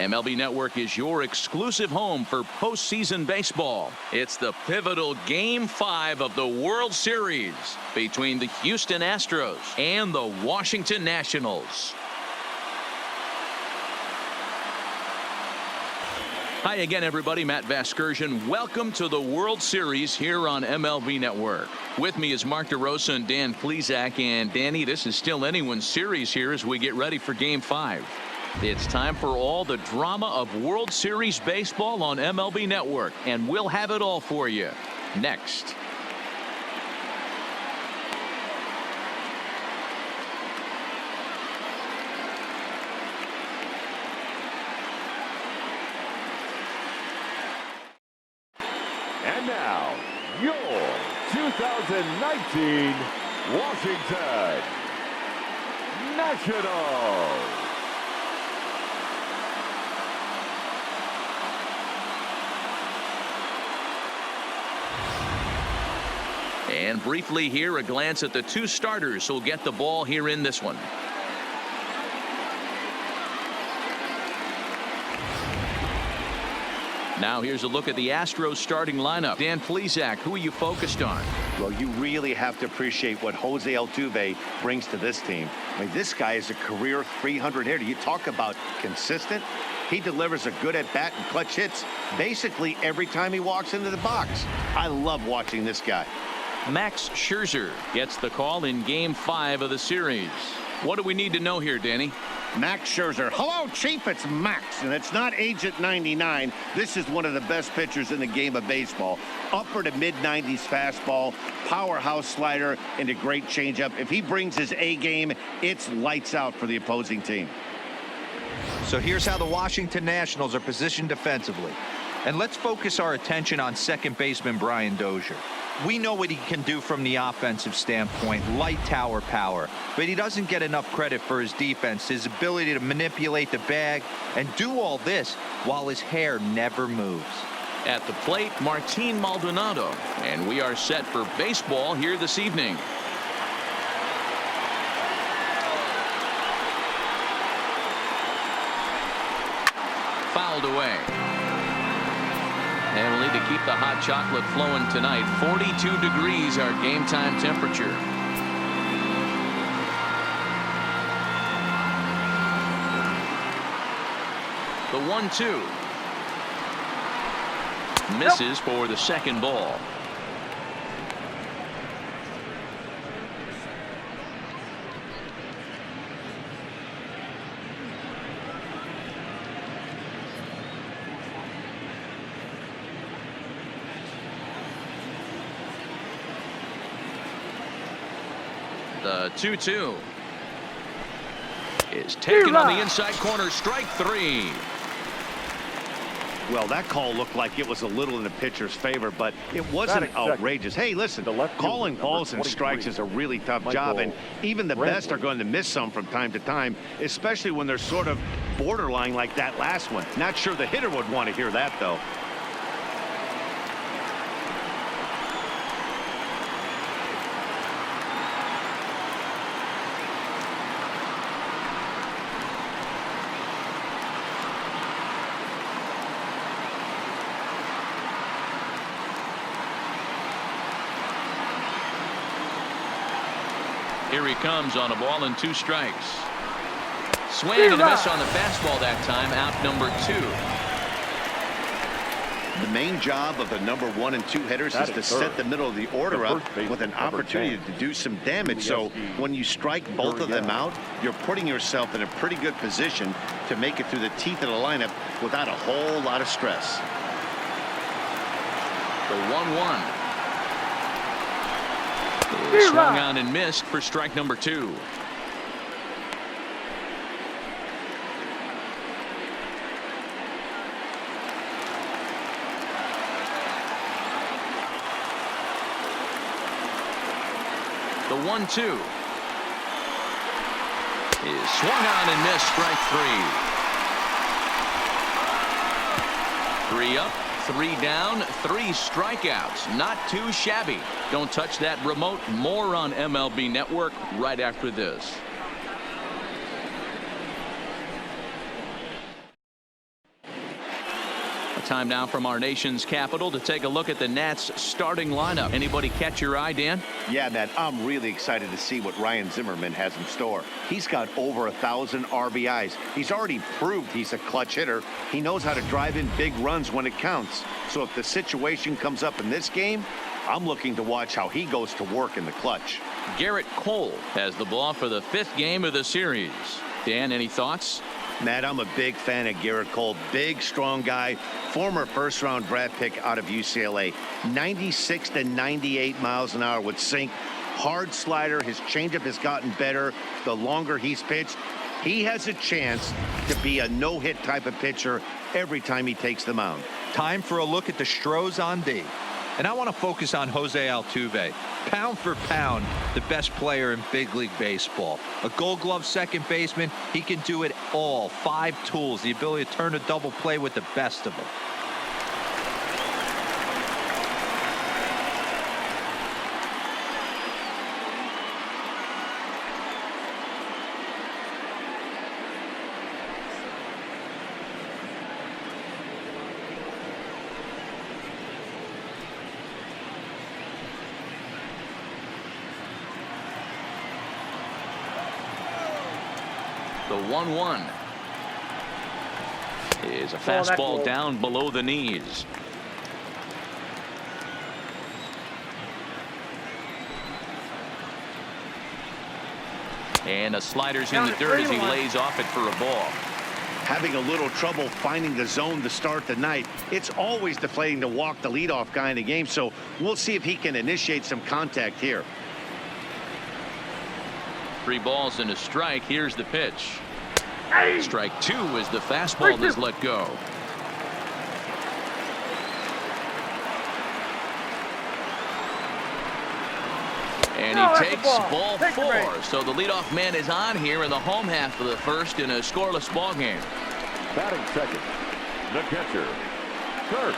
MLB Network is your exclusive home for postseason baseball. It's the pivotal Game 5 of the World Series between the Houston Astros and the Washington Nationals. Hi again, everybody. Matt Vasgersian. Welcome to the World Series here on MLB Network. With me is Mark DeRosa and Dan Plesac. And Danny, this is still anyone's series here as we get ready for Game 5. It's time for all the drama of World Series baseball on MLB Network, and we'll have it all for you next. And now, your 2019 Washington Nationals. And briefly here, a glance at the two starters who'll get the ball here in this one. Now here's a look at the Astros starting lineup. Dan Plesac, who are you focused on? Well, you really have to appreciate what Jose Altuve brings to this team. I mean, this guy is a career 300 hitter. You talk about consistent. He delivers a good at-bat and clutch hits basically every time he walks into the box. I love watching this guy. Max Scherzer gets the call in Game 5 of the series. What do we need to know here, Danny? Max Scherzer. Hello, Chief. It's Max, and it's not Agent 99. This is one of the best pitchers in the game of baseball. Upper to mid-90s fastball, powerhouse slider, and a great changeup. If he brings his A game, it's lights out for the opposing team. So here's how the Washington Nationals are positioned defensively. And let's focus our attention on second baseman Brian Dozier. We know what he can do from the offensive standpoint, light tower power, but he doesn't get enough credit for his defense, his ability to manipulate the bag and do all this while his hair never moves. At the plate, Martin Maldonado, and we are set for baseball here this evening. Fouled away. And we'll need to keep the hot chocolate flowing tonight. 42 degrees our game time temperature. The 1-2. Misses for the second ball. The 2-2 is taken on the inside corner. Strike three. Well, that call looked like it was a little in the pitcher's favor, but it wasn't outrageous. Hey, listen, calling balls and strikes is a really tough job, and even the best are going to miss some from time to time, especially when they're sort of borderline like that last one. Not sure the hitter would want to hear that, though. Here he comes on a ball and two strikes. Swing and a miss on the fastball that time. Out number 2. The main job of the number 1 and 2 hitters is to set the middle of the order up with an opportunity to do some damage. So when you strike both of them out, you're putting yourself in a pretty good position to make it through the teeth of the lineup without a whole lot of stress. The 1-1. Swung on and missed for strike number 2. The 1-2 is swung on and missed. Strike 3. 3 up, 3 down, 3 strikeouts. Not too shabby. Don't touch that remote. More on MLB Network right after this. Time now from our nation's capital to take a look at the Nats starting lineup. Anybody catch your eye, Dan? Yeah, Matt, I'm really excited to see what Ryan Zimmerman has in store. He's got over 1,000 RBIs. He's already proved he's a clutch hitter. He knows how to drive in big runs when it counts. So if the situation comes up in this game, I'm looking to watch how he goes to work in the clutch. Garrett Cole has the ball for the 5th game of the series. Dan, any thoughts? Matt, I'm a big fan of Garrett Cole. Big, strong guy. Former first-round draft pick out of UCLA. 96 to 98 miles an hour with sink. Hard slider. His changeup has gotten better the longer he's pitched. He has a chance to be a no-hit type of pitcher every time he takes the mound. Time for a look at the Astros on D. And I want to focus on Jose Altuve. Pound for pound, the best player in big league baseball. A Gold Glove second baseman, he can do it all. 5 tools, the ability to turn a double play with the best of them. The 1-1 is a fastball down below the knees. And a slider's in the dirt as he lays off it for a ball. Having a little trouble finding the zone to start the night. It's always deflating to walk the leadoff guy in the game, so we'll see if he can initiate some contact here. 3 balls and a strike. Here's the pitch. Strike 2 as the fastball is let go. And he takes ball 4. So the leadoff man is on here in the home half of the first in a scoreless ball game. Batting second, the catcher, Kirk.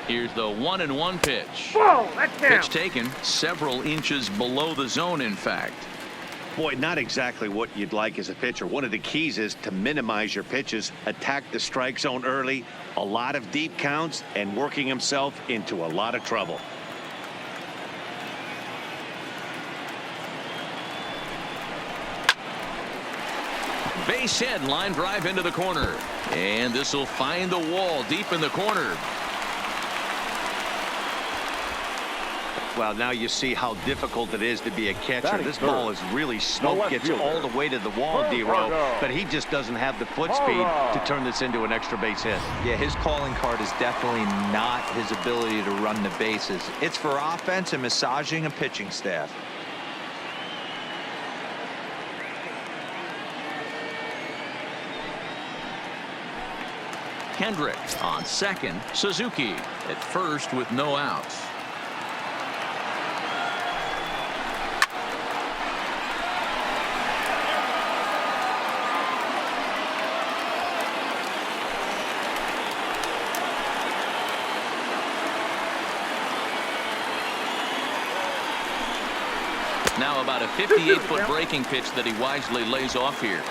Here's the 1-1 pitch. Whoa, that's down. Pitch taken several inches below the zone, in fact. Boy, not exactly what you'd like as a pitcher. One of the keys is to minimize your pitches, attack the strike zone early, a lot of deep counts, and working himself into a lot of trouble. Base hit, line drive into the corner. And this will find the wall deep in the corner. Well, now you see how difficult it is to be a catcher. This ball is really smoked, gets all the way to the wall, D-Row, but he just doesn't have the foot speed to turn this into an extra base hit. Yeah, his calling card is definitely not his ability to run the bases. It's for offense and massaging a pitching staff. Kendrick on second. Suzuki at first with no outs. Now about a 58-foot breaking pitch that he wisely lays off here.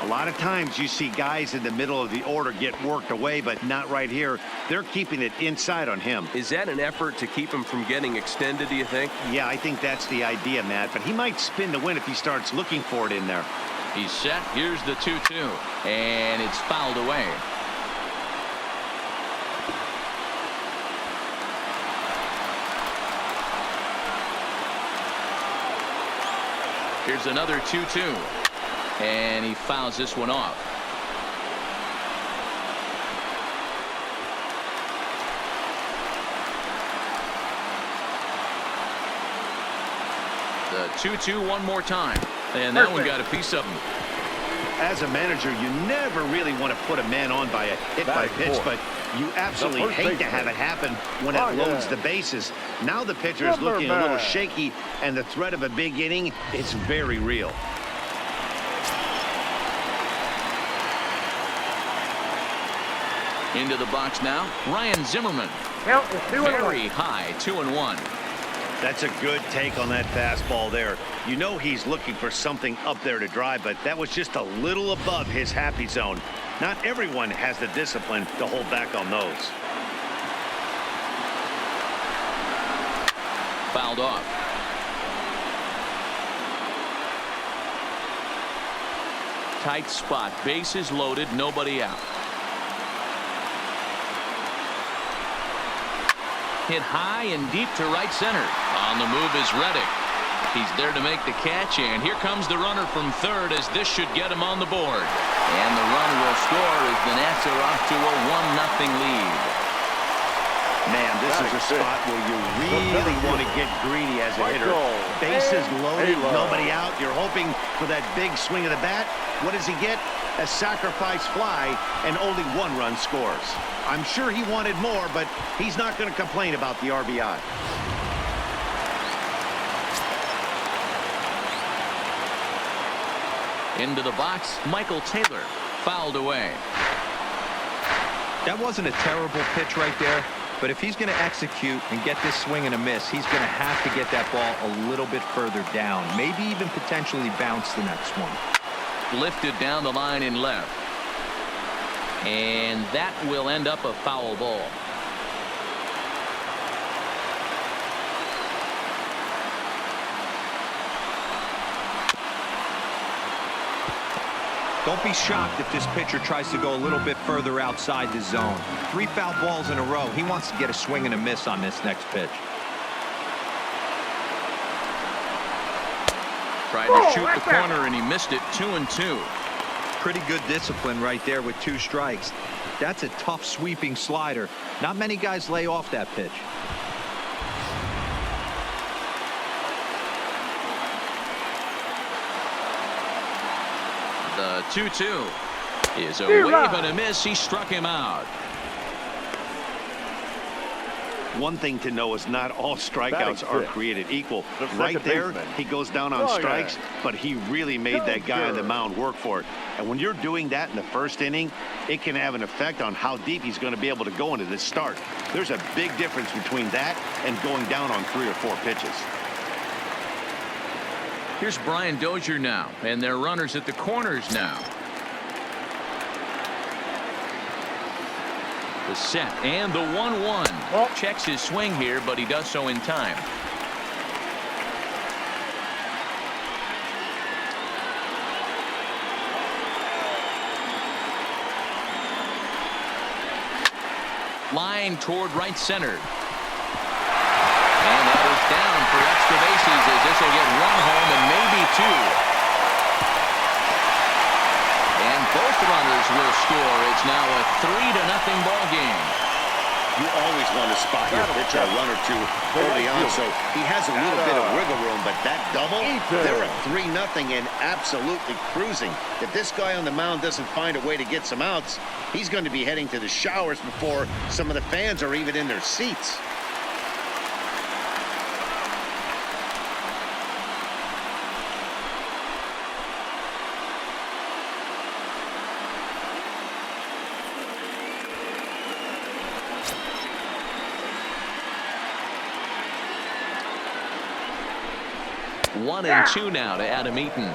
A lot of times you see guys in the middle of the order get worked away, but not right here. They're keeping it inside on him. Is that an effort to keep him from getting extended, do you think? Yeah, I think that's the idea, Matt, but he might spin the win if he starts looking for it in there. He's set. Here's the 2-2, and it's fouled away. Here's another 2-2, and he fouls this one off. The 2-2 one more time, and that one got a piece of him. As a manager, you never really want to put a man on by a hit by pitch, but You absolutely hate to have it happen when it loads the bases. Now the pitcher is looking a little shaky, and the threat of a big inning is very real. Into the box now, Ryan Zimmerman. Very high, 2-1. That's a good take on that fastball there. You know he's looking for something up there to drive, but that was just a little above his happy zone. Not everyone has the discipline to hold back on those. Fouled off. Tight spot, bases loaded, nobody out. Hit high and deep to right center. On the move is Reddick. He's there to make the catch, and here comes the runner from third, as this should get him on the board. And the run will score as the Nats are off to a 1-0 lead. Man, this is a spot where you really want to get greedy as a hitter. Bases loaded, nobody out. You're hoping for that big swing of the bat. What does he get? A sacrifice fly, and only 1 run scores. I'm sure he wanted more, but he's not going to complain about the RBI. Into the box, Michael Taylor. Fouled away. That wasn't a terrible pitch right there, but if he's going to execute and get this swing and a miss, he's going to have to get that ball a little bit further down, maybe even potentially bounce the next one. Lifted down the line in left. And that will end up a foul ball. Don't be shocked if this pitcher tries to go a little bit further outside the zone. 3 foul balls in a row. He wants to get a swing and a miss on this next pitch. Tried to shoot the corner, and he missed it. 2-2. Pretty good discipline right there with 2 strikes. That's a tough sweeping slider. Not many guys lay off that pitch. The 2-2 is a wave and a miss. He struck him out. One thing to know is not all strikeouts are created equal. Right there, he goes down on strikes, but he really made that guy on the mound work for it. And when you're doing that in the first inning, it can have an effect on how deep he's going to be able to go into this start. There's a big difference between that and going down on 3 or 4 pitches. Here's Brian Dozier now, and their runners at the corners now. The set and the 1-1. Checks his swing here, but he does so in time. Line toward right center. And that is down for extra bases, as this will get 1 home and maybe 2. And both runners will score. It's now a 3-0 ball game. You always want to spot your pitcher a run or 2 early on, so he has a little bit of wiggle room, but that double, they're at 3-0 and absolutely cruising. If this guy on the mound doesn't find a way to get some outs, he's going to be heading to the showers before some of the fans are even in their seats. One and 2 now to Adam Eaton.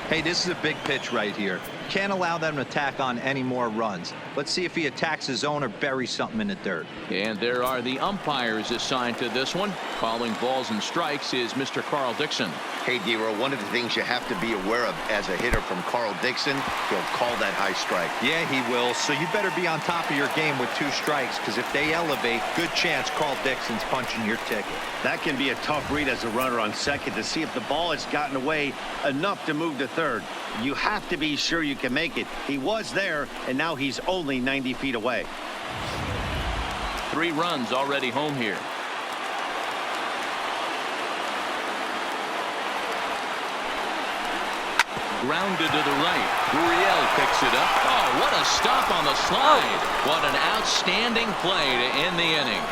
Hey, this is a big pitch right here. Can't allow them to tack on any more runs. Let's see if he attacks his zone or buries something in the dirt. And there are the umpires assigned to this one. Calling balls and strikes is Mr. Carl Dixon. Hey, D-Row, one of the things you have to be aware of as a hitter from Carl Dixon, he'll call that high strike. Yeah, he will. So you better be on top of your game with 2 strikes, because if they elevate, good chance Carl Dixon's punching your ticket. That can be a tough read as a runner on second to see if the ball has gotten away enough to move to third. You have to be sure you can make it. He was there, and now he's only 90 feet away. 3 runs already home here. grounded to the right. Gurriel picks it up. Oh, what a stop on the slide. What an outstanding play to end the inning.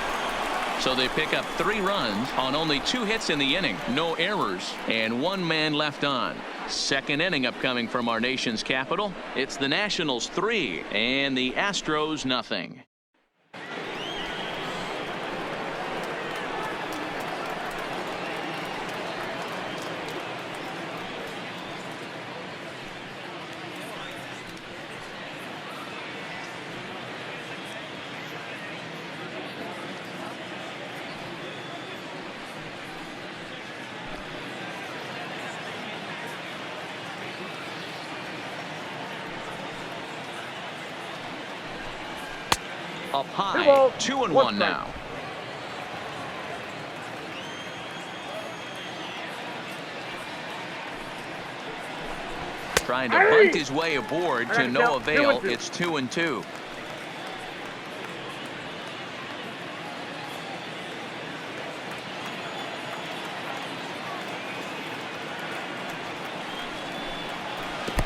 So they pick up 3 runs on only 2 hits in the inning. No errors and 1 man left on. Second inning upcoming from our nation's capital. It's the Nationals 3 and the Astros nothing. Up high, 2-1 now. Trying to bunt his way aboard to no avail. It's 2-2.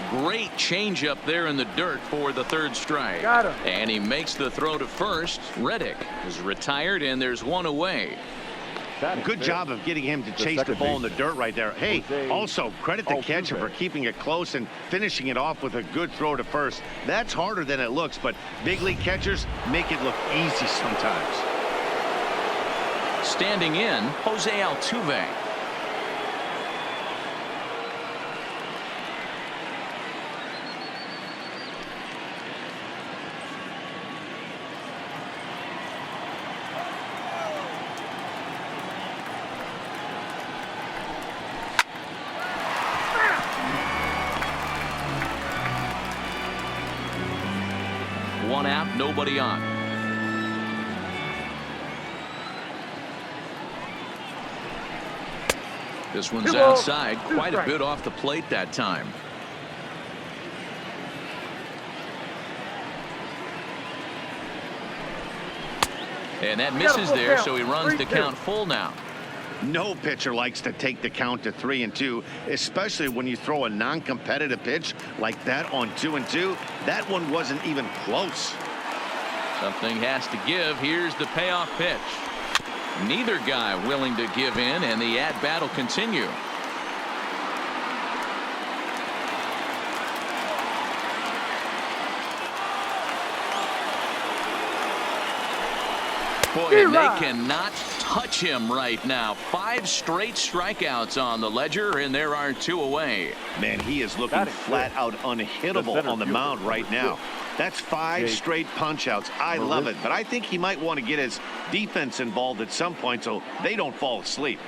Great change up there in the dirt for the 3rd strike. Got him. And he makes the throw to first. Reddick is retired and there's 1 away. Good job of getting him to chase the ball in the dirt right there. Hey, also credit the catcher for keeping it close and finishing it off with a good throw to first. That's harder than it looks, but big league catchers make it look easy sometimes. Standing in, Jose Altuve. One out, nobody on. This one's outside, quite a bit off the plate that time. And that misses there, so he runs the count full now. No pitcher likes to take the count to 3-2, especially when you throw a non-competitive pitch like that on 2-2. That one wasn't even close. Something has to give. Here's the payoff pitch. Neither guy willing to give in, and the at-bat will continue. Boy, and they cannot touch him right now. 5 straight strikeouts on the ledger, and there are 2 away. Man, he is looking flat out unhittable on the mound right now. That's 5 straight punch-outs. I love it, but I think he might want to get his defense involved at some point so they don't fall asleep.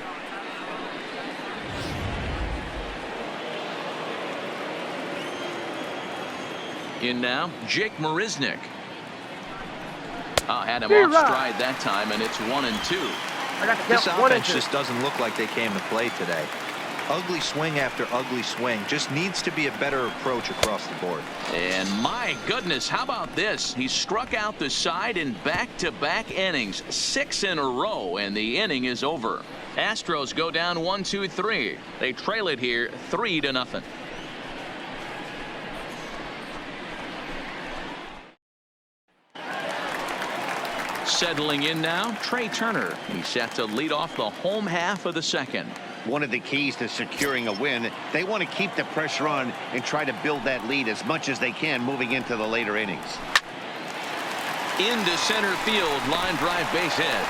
In now, Jake Marisnick. Had him off stride that time, and it's 1-2. This offense just doesn't look like they came to play today. Ugly swing after ugly swing. Just needs to be a better approach across the board. And my goodness, how about this? He struck out the side in back-to-back innings, 6 in a row, and the inning is over. Astros go down 1-2-3. They trail it here 3-0. Settling in now, Trey Turner. He's set to lead off the home half of the 2nd. One of the keys to securing a win, they want to keep the pressure on and try to build that lead as much as they can moving into the later innings. Into center field, line drive base hit.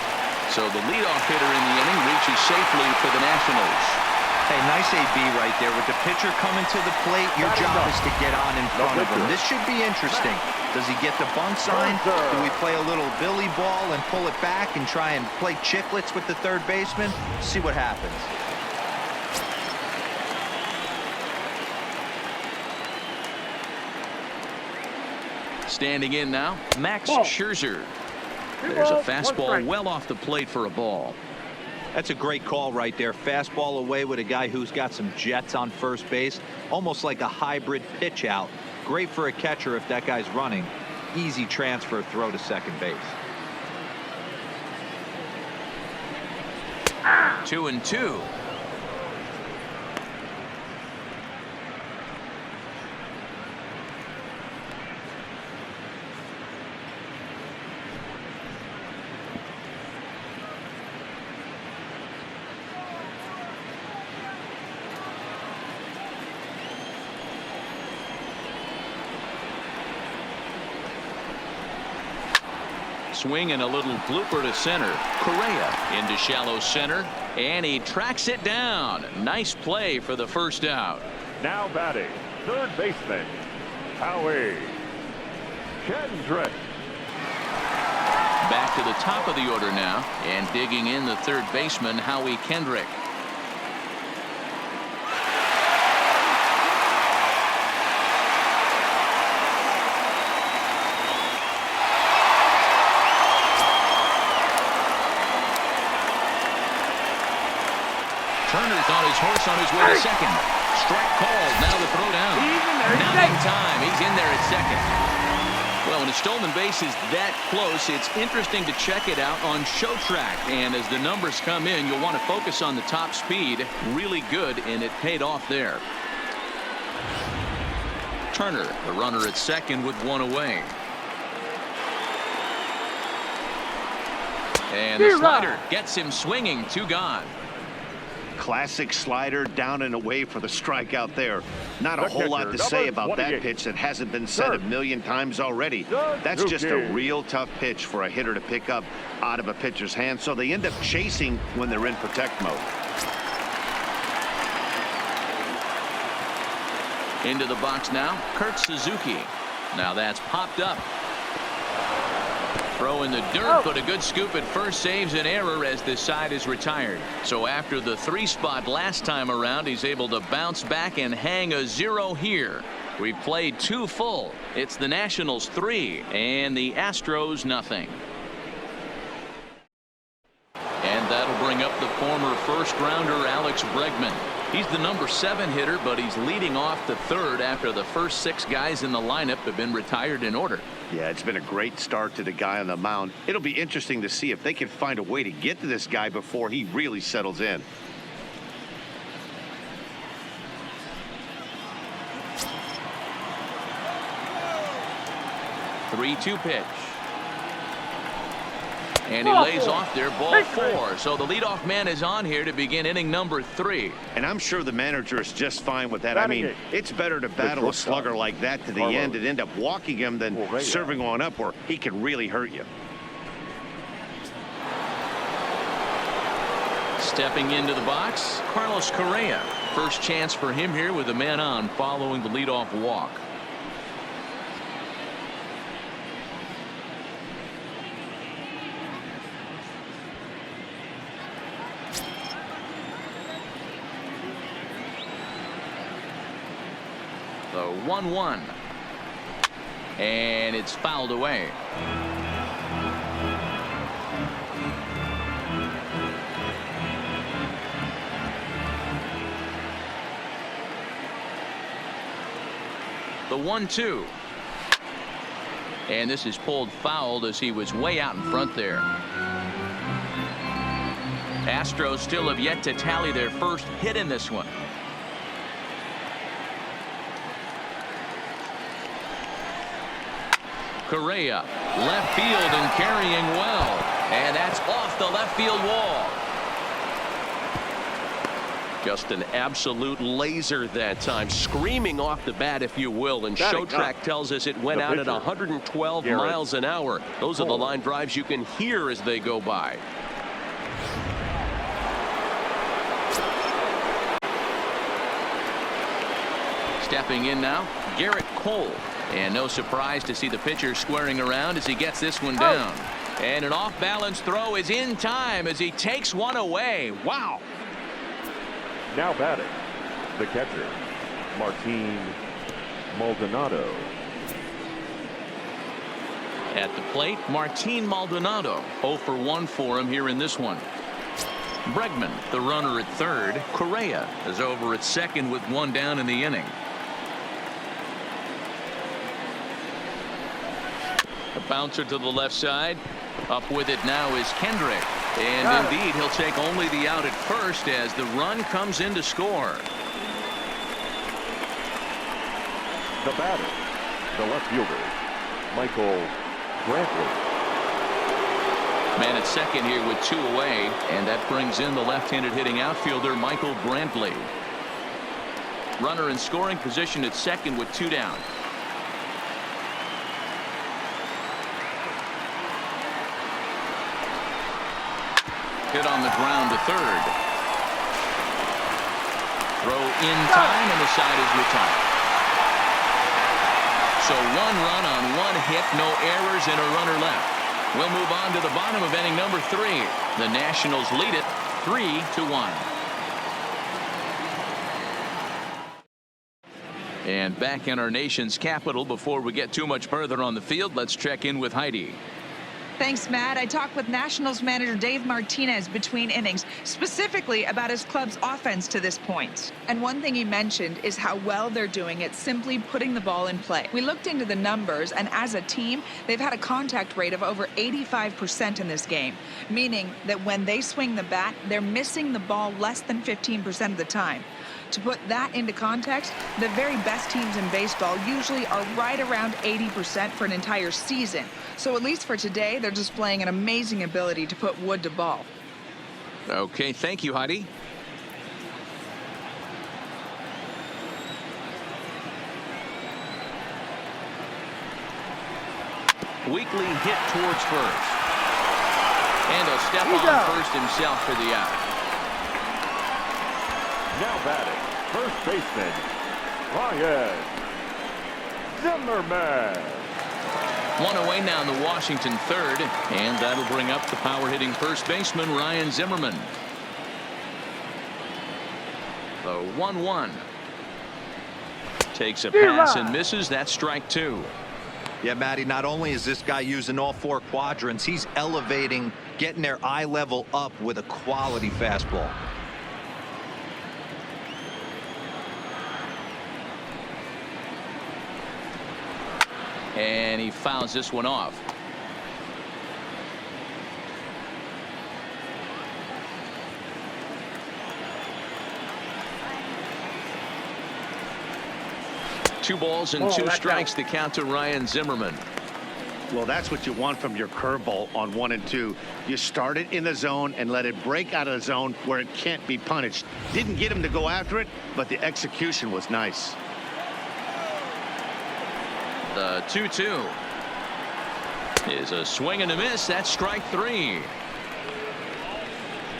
So the leadoff hitter in the inning reaches safely for the Nationals. Hey, nice AB right there. With the pitcher coming to the plate, your job is to get on in front of him. This should be interesting. Does he get the bunt sign? Do we play a little Billy ball and pull it back and try and play chicklets with the 3rd baseman? See what happens. Standing in now, Max Scherzer. There's a fastball well off the plate for a ball. That's a great call right there. Fastball away with a guy who's got some jets on first base. Almost like a hybrid pitch out. Great for a catcher if that guy's running. Easy transfer throw to second base. 2-2. swing and a little blooper to center. Correa into shallow center, and he tracks it down. Nice play for the first out. Now batting, third baseman, Howie Kendrick. Back to the top of the order now, and digging in the third baseman, Howie Kendrick. Turner's on his horse on his way to second. Strike called. Now the throw down. Not in time. He's in there at second. Well, when a stolen base is that close, it's interesting to check it out on show track. And as the numbers come in, you'll want to focus on the top speed. Really good, and it paid off there. Turner, the runner at second with one away. And the slider gets him swinging. Two gone. Classic slider down and away for the strikeout there. Not a whole lot to say about that pitch that hasn't been said a million times already. That's just a real tough pitch for a hitter to pick up out of a pitcher's hand, so they end up chasing when they're in protect mode. Into the box now, Kurt Suzuki. Now that's popped up. Throw in the dirt, but a good scoop at first saves an error as this side is retired. So after the 3 spot last time around, he's able to bounce back and hang a 0 here. We've played 2 full. It's the Nationals 3 and the Astros nothing. And that'll bring up the former first rounder Alex Bregman. He's the number 7 hitter, but he's leading off the third after the first 6 guys in the lineup have been retired in order. Yeah, it's been a great start to the guy on the mound. It'll be interesting to see if they can find a way to get to this guy before he really settles in. Three-two pitch. And he lays off there, ball 4. So the leadoff man is on here to begin inning number 3. And I'm sure the manager is just fine with that. I mean, it's better to battle a slugger like that to the end and end up walking him than serving on up where he can really hurt you. Stepping into the box, Carlos Correa. First chance for him here with a man on following the leadoff walk. The 1-1. And it's fouled away. The 1-2. And this is pulled fouled as he was way out in front there. Astros still have yet to tally their first hit in this one. Correa, left field and carrying well. And that's off the left field wall. Just an absolute laser that time, screaming off the bat, if you will. And show track tells us it went out at 112 miles an hour. Those are the line drives you can hear as they go by. Stepping in now, Garrett Cole. And no surprise to see the pitcher squaring around as he gets this one down. And an off-balance throw is in time as he takes one away. Wow. Now batting, the catcher, Martin Maldonado. At the plate, Martin Maldonado. 0 for 1 for him here in this one. Bregman, the runner at third. Correa is over at second with one down in the inning. A bouncer to the left side. Up with it now is Kendrick. And indeed, he'll take only the out at first as the run comes in to score. The batter, the left fielder, Michael Brantley. Man at second here with 2 away, and that brings in the left-handed hitting outfielder Michael Brantley. Runner in scoring position at second with 2 down. Hit on the ground to third. Throw in time, and the side is retired. So 1 run on 1 hit, no errors, and a runner left. We'll move on to the bottom of inning number 3. The Nationals lead it 3-1. And back in our nation's capital, before we get too much further on the field, let's check in with Heidi. Thanks, Matt. I talked with Nationals manager Dave Martinez between innings, specifically about his club's offense to this point. And one thing he mentioned is how well they're doing at simply putting the ball in play. We looked into the numbers, and as a team, they've had a contact rate of over 85% in this game, meaning that when they swing the bat, they're missing the ball less than 15% of the time. To put that into context, the very best teams in baseball usually are right around 80% for an entire season. So at least for today, they're displaying an amazing ability to put wood to ball. Okay, thank you, Heidi. Weekly hit towards first. And a step on first himself for the out. Now batting, first baseman, Ryan Zimmerman. 1 away now in the Washington third, and that'll bring up the power-hitting first baseman, Ryan Zimmerman. The 1-1. Takes a pass and misses. That's strike 2. Yeah, Matty, not only is this guy using all 4 quadrants, he's elevating, getting their eye level up with a quality fastball. And he fouls this one off. Two balls and 2 strikes to count to Ryan Zimmerman. Well, that's what you want from your curveball on 1 and 2. You start it in the zone and let it break out of the zone where it can't be punished. Didn't get him to go after it, but the execution was nice. The 2-2 is a swing and a miss. That's strike 3.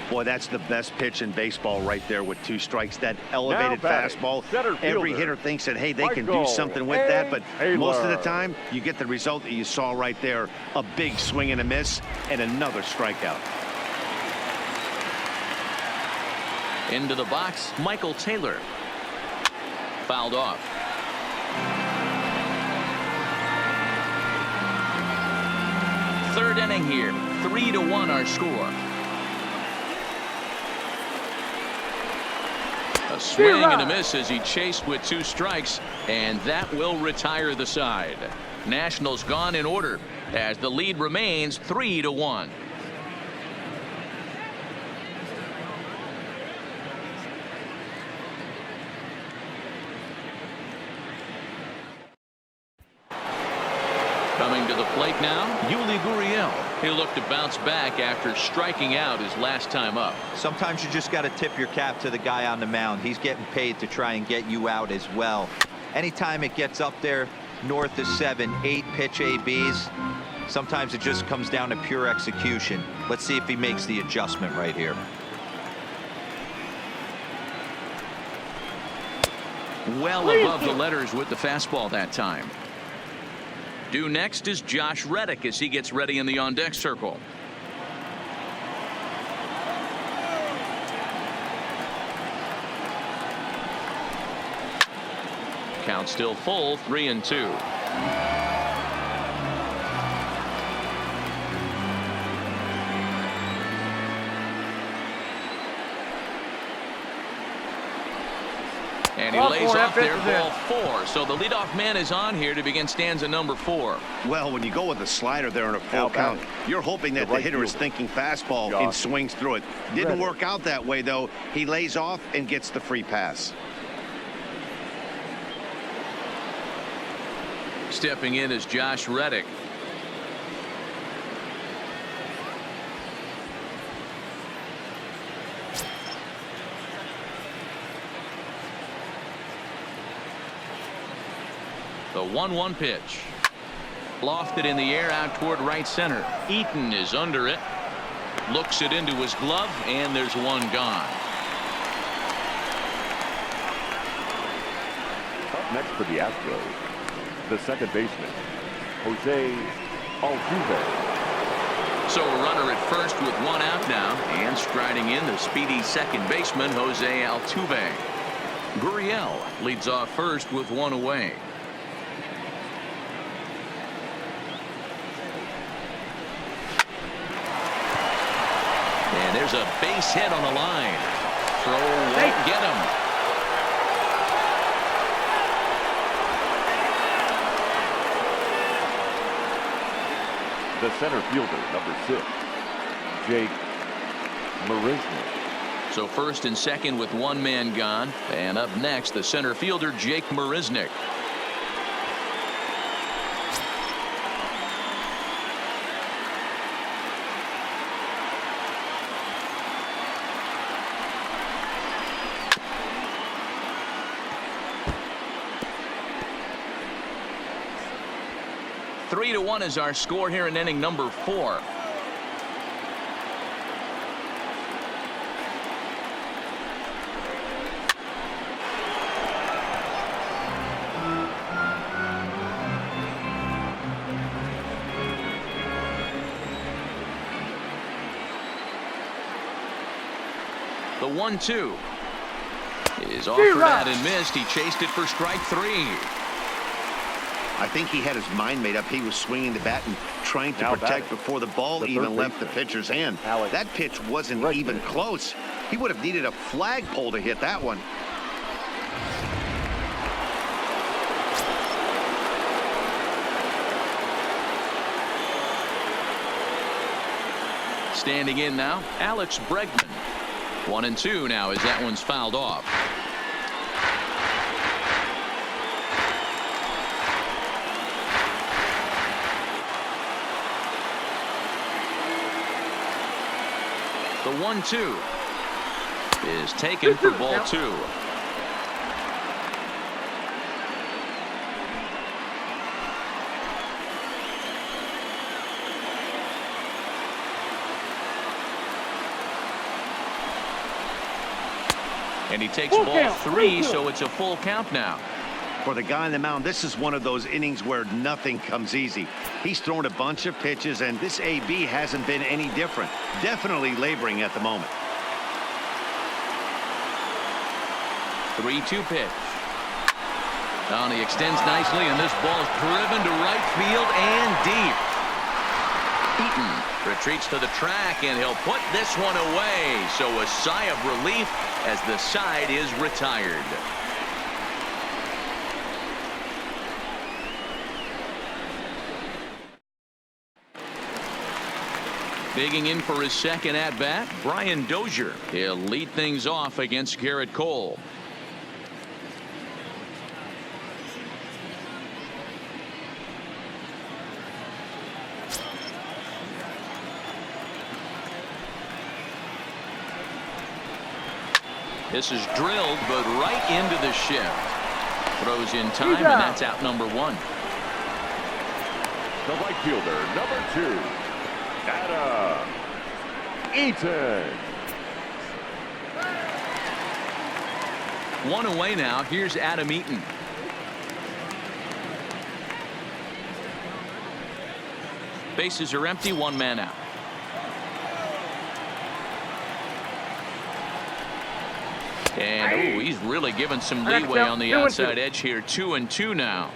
Boy, that's the best pitch in baseball right there with 2 strikes. That elevated fastball. Every hitter thinks that, hey, they can do something with that, but most of the time you get the result that you saw right there. A big swing and a miss and another strikeout. Into the box, Michael Taylor. Fouled off. Third inning here. 3-1 our score. A swing and a miss as he chased with 2 strikes, and that will retire the side. Nationals gone in order as the lead remains 3-1. Coming to the plate now, Yuli Gurriel. He'll look to bounce back after striking out his last time up. Sometimes you just got to tip your cap to the guy on the mound. He's getting paid to try and get you out as well. Anytime it gets up there north of 7, 8 pitch ABs, sometimes it just comes down to pure execution. Let's see if he makes the adjustment right here. Well above the letters with the fastball that time. Due next is Josh Reddick as he gets ready in the on-deck circle. Count still full, 3-2. And he lays off there, ball 4. So the leadoff man is on here to begin stanza number 4. Well, when you go with a slider there in a full count, you're hoping that the hitter is thinking fastball and swings through it. Didn't work out that way, though. He lays off and gets the free pass. Stepping in is Josh Reddick. The 1-1 pitch. Lofted in the air out toward right center. Eaton is under it. Looks it into his glove, and there's one gone. Up next for the Astros, the second baseman, Jose Altuve. So a runner at first with one out now, and striding in the speedy second baseman, Jose Altuve. Gurriel leads off first with one away. And there's a base hit on the line. Throw won't get him. The center fielder, number 6, Jake Marisnick. So first and second with one man gone. And up next, the center fielder, Jake Marisnick. Three to 1 is our score here in inning number 4. The 1-2 is off for that and missed. He chased it for strike 3. I think he had his mind made up. He was swinging the bat and trying to protect before the ball even left the pitcher's hand. That pitch wasn't even close. He would have needed a flagpole to hit that one. Standing in now, Alex Bregman. 1-2 now as that one's fouled off. The 1-2 is taken for ball 2. And he takes ball 3, so it's a full count now. For the guy on the mound, this is one of those innings where nothing comes easy. He's thrown a bunch of pitches, and this AB hasn't been any different. Definitely laboring at the moment. 3-2 pitch. Down, he extends nicely, and this ball is driven to right field and deep. Eaton retreats to the track, and he'll put this one away. So a sigh of relief as the side is retired. Digging in for his second at-bat, Brian Dozier. He'll lead things off against Garrett Cole. This is drilled, but right into the shift. Throws in time, and that's out number 1. The right fielder, number 2, Adam Eaton. 1 away now. Here's Adam Eaton. Bases are empty, 1 man out. And he's really given some leeway on the outside edge here. 2-2 now.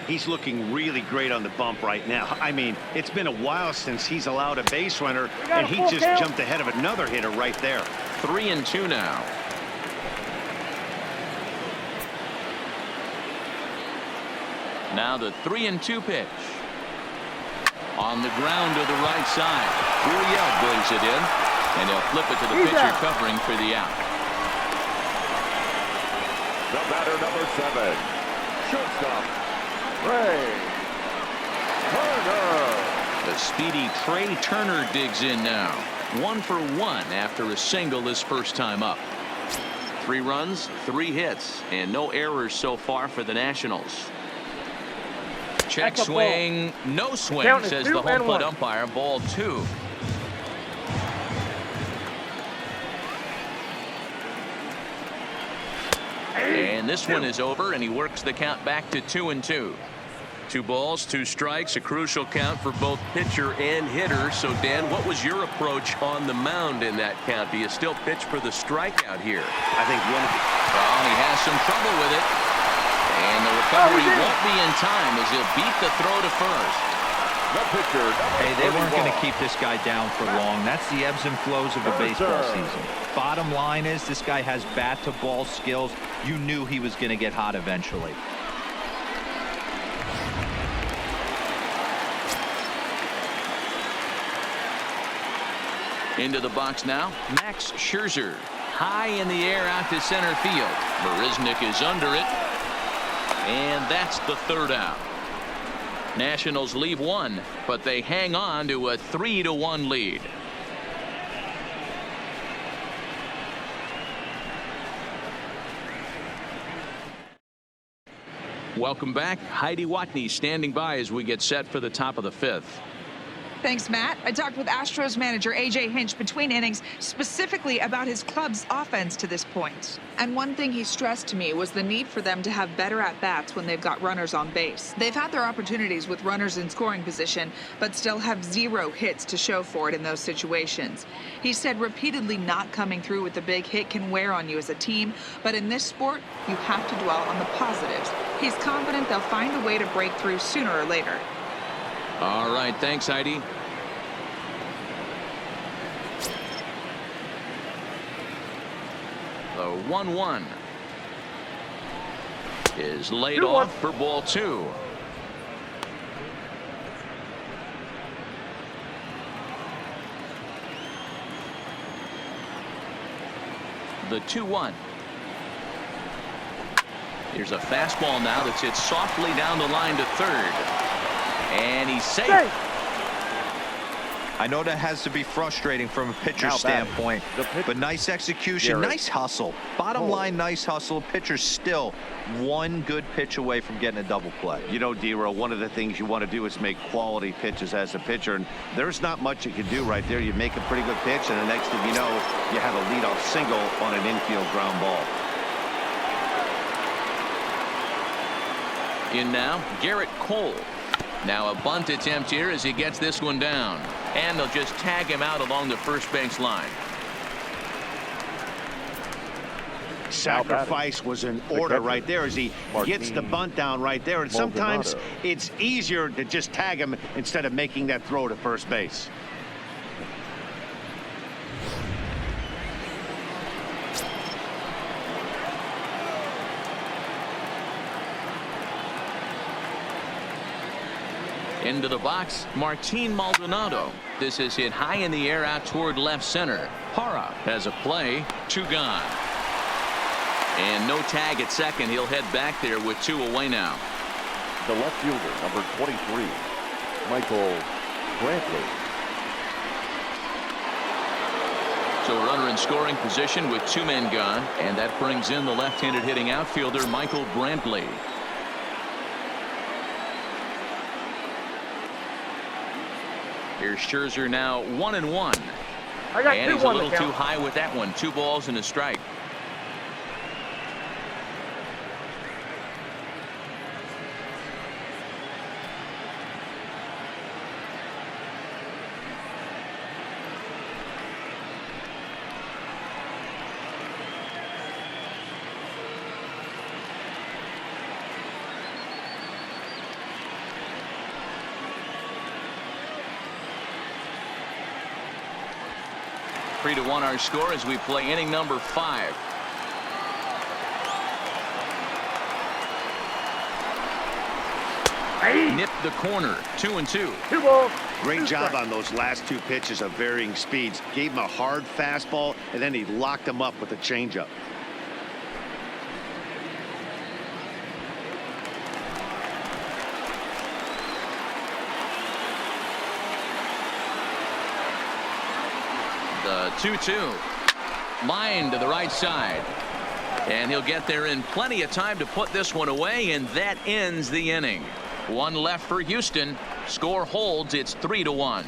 He's looking really great on the bump right now. I mean, it's been a while since he's allowed a base runner, and he just jumped ahead of another hitter right there. 3-2 now. Now the 3-2 pitch. On the ground to the right side. Gurriel brings it in, and he'll flip it to the pitcher covering for the out. The batter, number 7, shortstop, Trey Turner. The speedy Trey Turner digs in now. 1 for 1 after a single his first time up. 3 runs, 3 hits, and no errors so far for the Nationals. Check swing, no swing, says the home plate umpire. Ball 2. And this one is over, and he works the count back to 2-2. 2 balls, 2 strikes, a crucial count for both pitcher and hitter. So, Dan, what was your approach on the mound in that count? Do you still pitch for the strikeout here? I think well, he has some trouble with it. And the recovery won't be in time as he'll beat the throw to first. The pitcher. Hey, they weren't going to keep this guy down for long. That's the ebbs and flows of a baseball season. Bottom line is this guy has bat-to-ball skills. You knew he was going to get hot eventually. Into the box now, Max Scherzer. High in the air out to center field. Marisnick is under it. And that's the 3rd out. Nationals leave 1, but they hang on to a 3-1 lead. Welcome back. Heidi Watney standing by as we get set for the top of the 5th. Thanks, Matt. I talked with Astros manager A.J. Hinch between innings specifically about his club's offense to this point. And one thing he stressed to me was the need for them to have better at-bats when they've got runners on base. They've had their opportunities with runners in scoring position, but still have 0 hits to show for it in those situations. He said repeatedly not coming through with the big hit can wear on you as a team, but in this sport, you have to dwell on the positives. He's confident they'll find a way to break through sooner or later. All right, thanks, Heidi. The 1-1 is laid off for ball 2. The 2-1. Here's a fastball now that's hit softly down the line to 3rd. And he's safe. I know that has to be frustrating from a pitcher's standpoint, but nice execution, nice hustle. Bottom line, nice hustle. Pitcher's still 1 good pitch away from getting a double play. You know, D-Row, one of the things you want to do is make quality pitches as a pitcher, and there's not much you can do right there. You make a pretty good pitch, and the next thing you know, you have a leadoff single on an infield ground ball. In now, Garrett Cole. Now a bunt attempt here as he gets this one down. And they'll just tag him out along the first base line. Sacrifice was in order right there as he gets the bunt down right there. And sometimes it's easier to just tag him instead of making that throw to first base. Into the box, Martin Maldonado. This is hit high in the air out toward left center. Hara has a play. 2 gone. And no tag at second. He'll head back there with 2 away now. The left fielder, number 23, Michael Brantley. So a runner in scoring position with 2 men gone. And that brings in the left-handed hitting outfielder, Michael Brantley. Here's Scherzer now 1-1. And he's a little too high with that one. 2 balls and a strike. Three to 1 our score as we play inning number 5. Nipped the corner. 2-2. 2 balls. Great job on those last 2 pitches of varying speeds. Gave him a hard fastball, and then he locked him up with a changeup. The 2-2. Line to the right side. And he'll get there in plenty of time to put this one away, and that ends the inning. 1 left for Houston. Score holds. It's 3-1.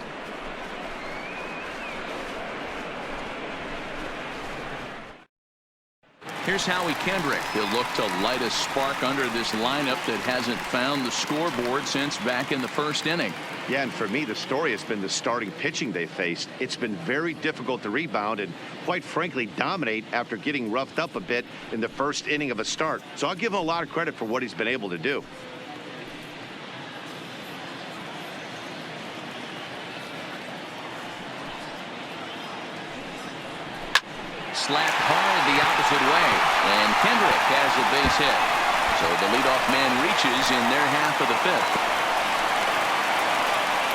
Here's Howie Kendrick. He'll look to light a spark under this lineup that hasn't found the scoreboard since back in the first inning. Yeah, and for me, the story has been the starting pitching they faced. It's been very difficult to rebound and, quite frankly, dominate after getting roughed up a bit in the first inning of a start. So I'll give him a lot of credit for what he's been able to do. Slapped hard the opposite way, and Kendrick has a base hit. So the leadoff man reaches in their half of the fifth.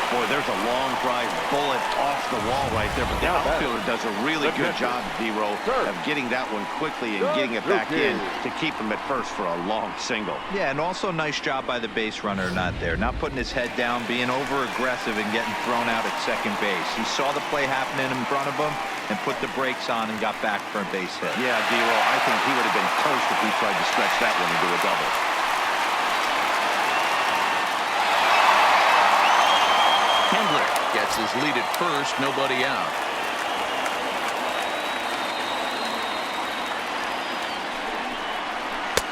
Boy, there's a long drive bullet off the wall right there, but the outfielder does a really good job, D-Row, of getting that one quickly and getting it back in to keep him at first for a long single. Yeah, and also nice job by the base runner not there, not putting his head down, being over-aggressive and getting thrown out at second base. He saw the play happening in front of him and put the brakes on and got back for a base hit. Yeah, D-Row, I think he would have been toast if he tried to stretch that one into a double. Kendrick gets his lead at first, nobody out.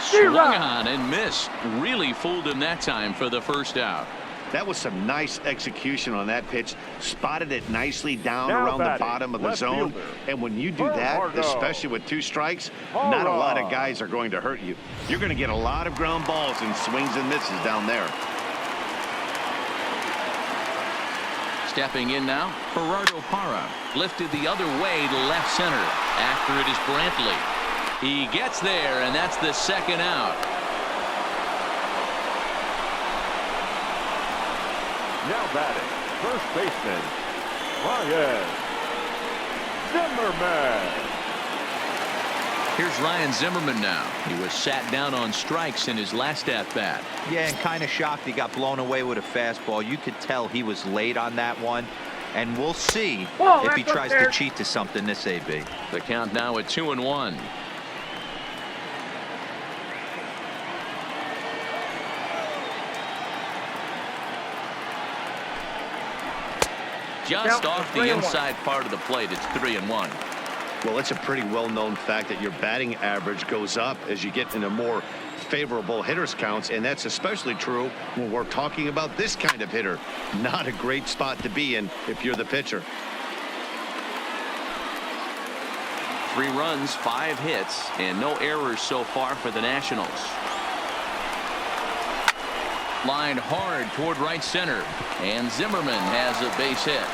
Swung on and missed. Really fooled him that time for the first out. That was some nice execution on that pitch. Spotted it nicely down around the bottom of the zone. And when you do that, especially with 2 strikes, not a lot of guys are going to hurt you. You're going to get a lot of ground balls and swings and misses down there. Stepping in now, Gerardo Parra. Lifted the other way to left center. After it is Brantley. He gets there, and that's the second out. Now batting, first baseman, Ryan Zimmerman. Here's Ryan Zimmerman now. He was sat down on strikes in his last at-bat. Yeah, and kind of shocked he got blown away with a fastball. You could tell he was late on that one. And we'll see if he tries to cheat to something this AB. The count now at 2-1. Just off the inside part of the plate. It's 3-1. Well, it's a pretty well-known fact that your batting average goes up as you get into more favorable hitters counts, and that's especially true when we're talking about this kind of hitter. Not a great spot to be in if you're the pitcher. 3 runs, 5 hits, and no errors so far for the Nationals. Lined hard toward right center, and Zimmerman has a base hit.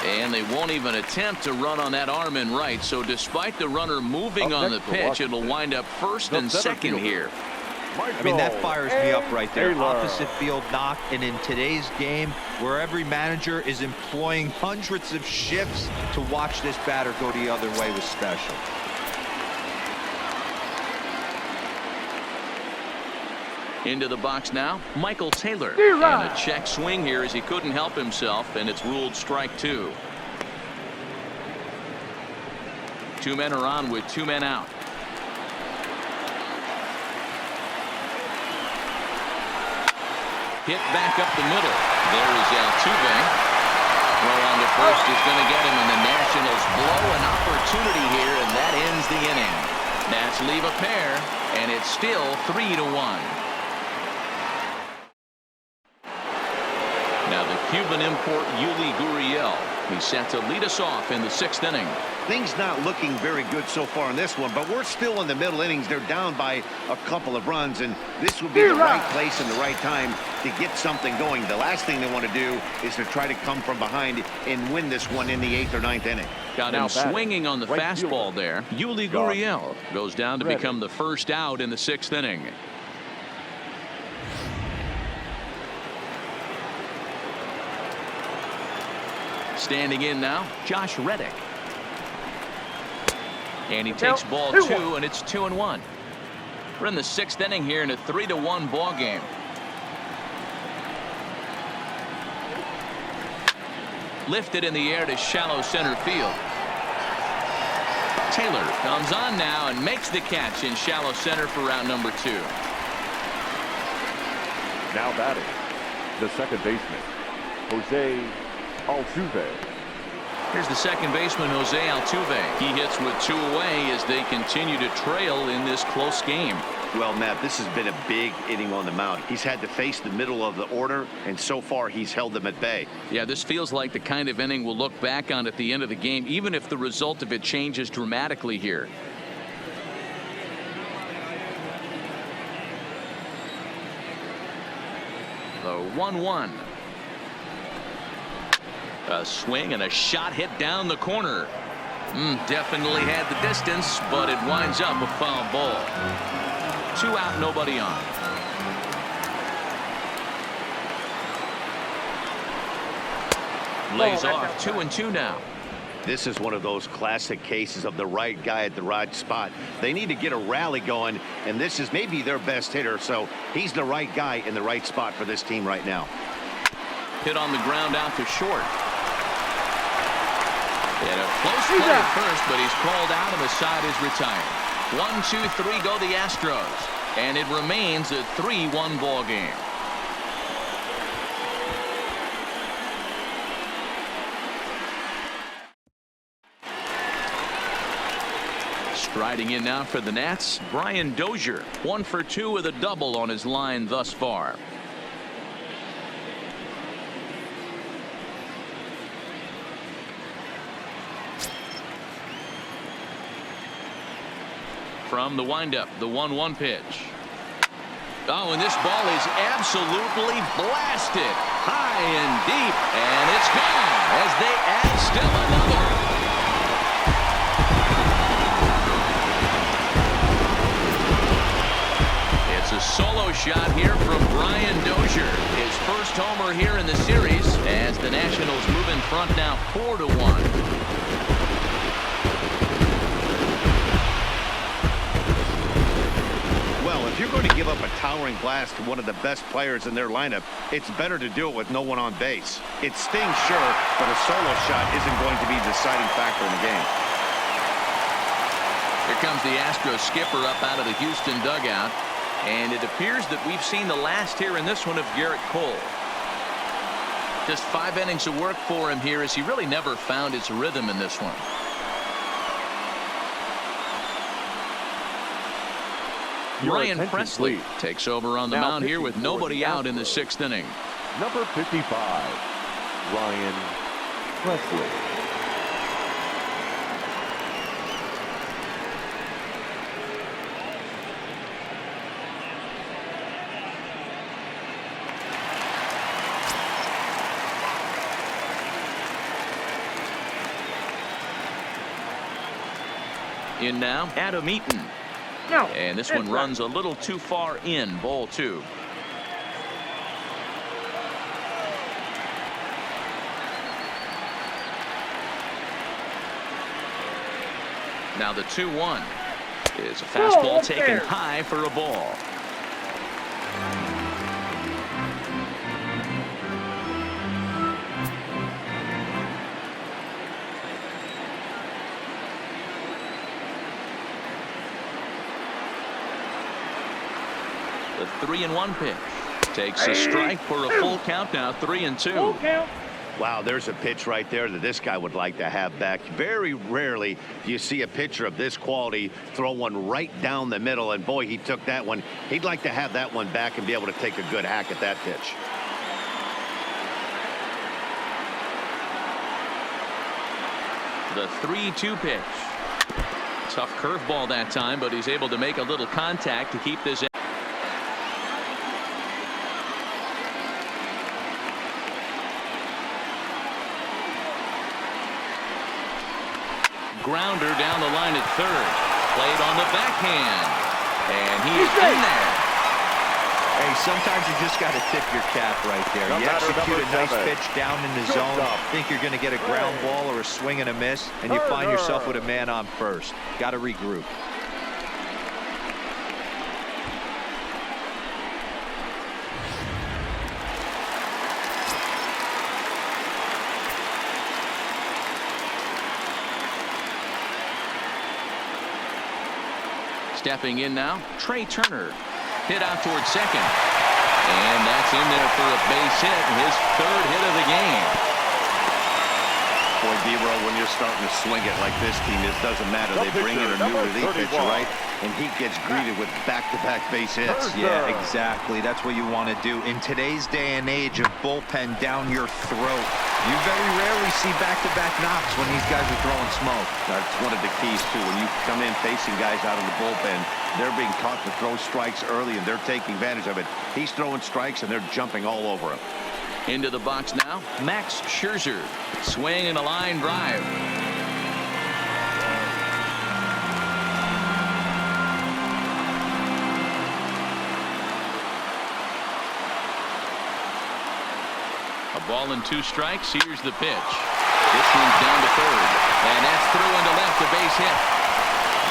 And they won't even attempt to run on that arm in right, so despite the runner moving on the pitch, it'll wind up first and second here. I mean, that fires me up right there. Opposite field knock, and in today's game, where every manager is employing hundreds of shifts to watch this batter go the other way was special. Into the box now, Michael Taylor. And a check swing here as he couldn't help himself, and it's ruled strike 2. 2 men are on with 2 men out. Hit back up the middle. There is Altuve. Throw on to first is going to get him, and the Nationals blow an opportunity here, and that ends the inning. Nats leave a pair, and it's still 3-1. Now the Cuban import Yuli Gurriel. He's set to lead us off in the 6th inning. Things not looking very good so far in this one, but we're still in the middle innings. They're down by a couple of runs, and this would be the right place and the right time to get something going. The last thing they want to do is to try to come from behind and win this one in the 8th or 9th inning. Got him swinging on the fastball there. Yuli Gurriel goes down to become the first out in the 6th inning. Standing in now, Josh Reddick. And he takes ball 2, and it's 2-1. We're in the 6th inning here in a 3-1 ball game. Lifted in the air to shallow center field. Taylor comes on now and makes the catch in shallow center for round number 2. Now batting, the second baseman, Jose Altuve. Here's the second baseman, Jose Altuve. He hits with 2 away as they continue to trail in this close game. Well, Matt, this has been a big inning on the mound. He's had to face the middle of the order, and so far he's held them at bay. Yeah, this feels like the kind of inning we'll look back on at the end of the game, even if the result of it changes dramatically here. The 1-1. A swing and a shot hit down the corner. Definitely had the distance, but it winds up a foul ball. 2 out, nobody on. Lays off 2-2 now. This is one of those classic cases of the right guy at the right spot. They need to get a rally going, and this is maybe their best hitter, so he's the right guy in the right spot for this team right now. Hit on the ground out to short. And a close play at first, but he's called out and the side is retired. 1-2-3 go the Astros, and it remains a 3-1 ball game. Striding in now for the Nats, Brian Dozier, 1 for 2 with a double on his line thus far. From the windup, the 1-1 pitch. Oh, and this ball is absolutely blasted high and deep, and it's gone as they add still another. It's a solo shot here from Brian Dozier, his first homer here in the series, as the Nationals move in front now 4-1. If you're going to give up a towering blast to one of the best players in their lineup, it's better to do it with no one on base. It stings, sure, but a solo shot isn't going to be the deciding factor in the game. Here comes the Astros skipper up out of the Houston dugout, and it appears that we've seen the last here in this one of Garrett Cole. Just 5 innings of work for him here as he really never found his rhythm in this one. Ryan Presley takes over on the mound here with nobody out in the 6th inning. Number 55, Ryan Presley. In now, Adam Eaton. And this one runs a little too far in, ball 2. Now the 2-1 is a fastball taken high for a ball. The 3-1 pitch takes a strike for a full count now, 3-2. Wow, there's a pitch right there that this guy would like to have back. Very rarely do you see a pitcher of this quality throw one right down the middle, and boy, he took that one. He'd like to have that one back and be able to take a good hack at that pitch. The 3-2 pitch. Tough curveball that time, but he's able to make a little contact to keep this. Grounder down the line at 3rd. Played on the backhand. And he is in there. Hey, sometimes you just got to tip your cap right there. You execute a nice pitch down in the zone, think you're going to get a ground ball or a swing and a miss, and you find yourself with a man on first. Got to regroup. Stepping in now, Trey Turner. Hit out towards second. And that's in there for a base hit, his 3rd hit of the game. Boy, D-Row, when you're starting to swing it like this team is, doesn't matter. They bring in a new relief pitcher, right? And he gets greeted with back-to-back base hits. Yeah, exactly. That's what you want to do. In today's day and age of bullpen down your throat, you very rarely see back-to-back knocks when these guys are throwing smoke. That's one of the keys, too. When you come in facing guys out of the bullpen, they're being taught to throw strikes early, and they're taking advantage of it. He's throwing strikes, and they're jumping all over him. Into the box now, Max Scherzer. Swing and a line drive. A ball and 2 strikes. Here's the pitch. This one's down to third. And that's through into left, a base hit.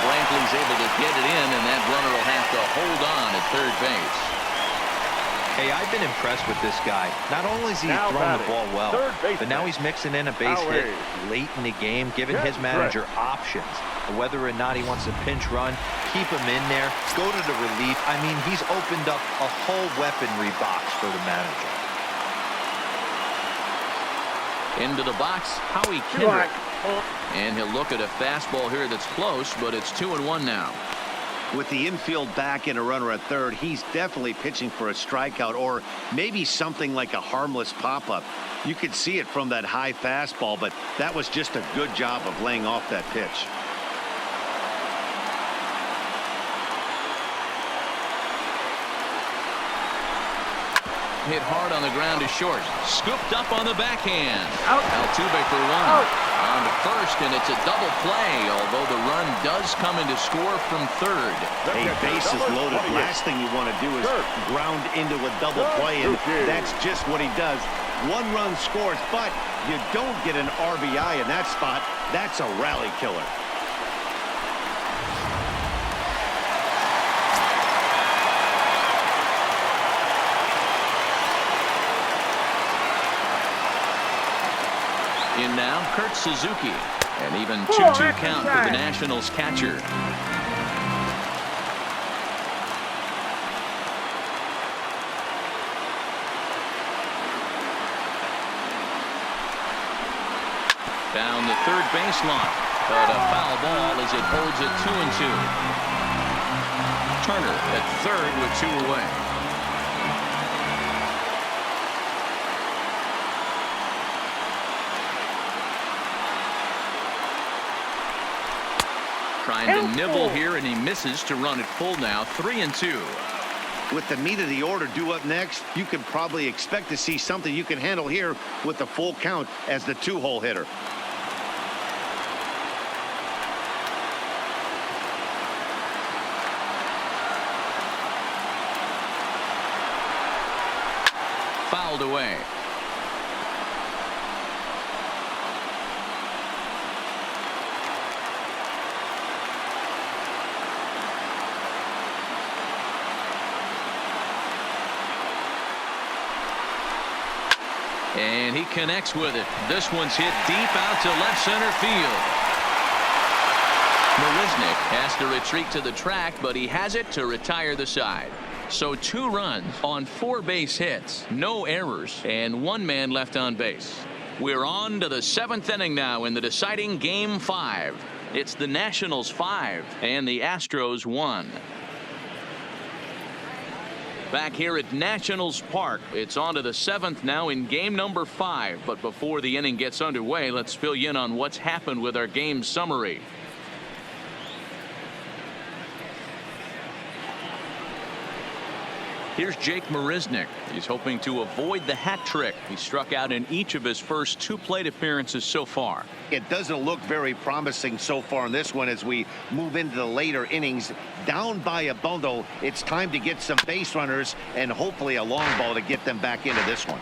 Brantley's able to get it in, and that runner will have to hold on at third base. Hey, I've been impressed with this guy. Not only is he throwing the ball well, but now he's mixing in a base hit late in the game, giving his manager options. Whether or not he wants a pinch run, keep him in there, go to the relief. I mean, he's opened up a whole weaponry box for the manager. Into the box, Howie Kendrick. And he'll look at a fastball here that's close, but it's 2-1 now. With the infield back and a runner at third, he's definitely pitching for a strikeout or maybe something like a harmless pop-up. You could see it from that high fastball, but that was just a good job of laying off that pitch. Hit hard on the ground to short. Scooped up on the backhand. Altuve for 1. On to first, and it's a double play, although the run does come into score from third. Hey, bases loaded. Last thing you want to do is ground into a double play, and that's just what he does. 1 run scores, but you don't get an RBI in that spot. That's a rally killer. In now, Kurt Suzuki. And even 2-2 count for the Nationals catcher. Down the third baseline. But a foul ball as it holds it 2-2. Turner at third with 2 away. Trying to nibble here, and he misses to run it full now. 3-2. With the meat of the order due up next, you can probably expect to see something you can handle here with the full count as the 2-hole hitter. Fouled away. And he connects with it. This one's hit deep out to left center field. Marisnick has to retreat to the track, but he has it to retire the side. So 2 runs on 4 base hits, no errors, and 1 man left on base. We're on to the 7th inning now in the deciding Game 5. It's the Nationals 5 and the Astros 1. Back here at Nationals Park, it's on to the 7th now in game number 5. But before the inning gets underway, let's fill you in on what's happened with our game summary. Here's Jake Marisnick. He's hoping to avoid the hat trick. He struck out in each of his first 2 plate appearances so far. It doesn't look very promising so far in this one as we move into the later innings. Down by a bundle, it's time to get some base runners and hopefully a long ball to get them back into this one.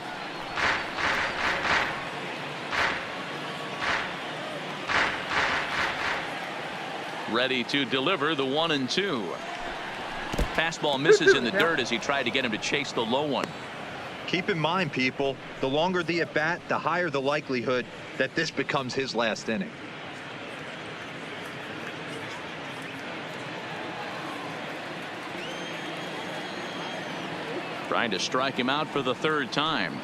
Ready to deliver the 1-2. Fastball misses in the dirt as he tried to get him to chase the low one. Keep in mind, people, the longer the at-bat, the higher the likelihood that this becomes his last inning. Trying to strike him out for the 3rd time.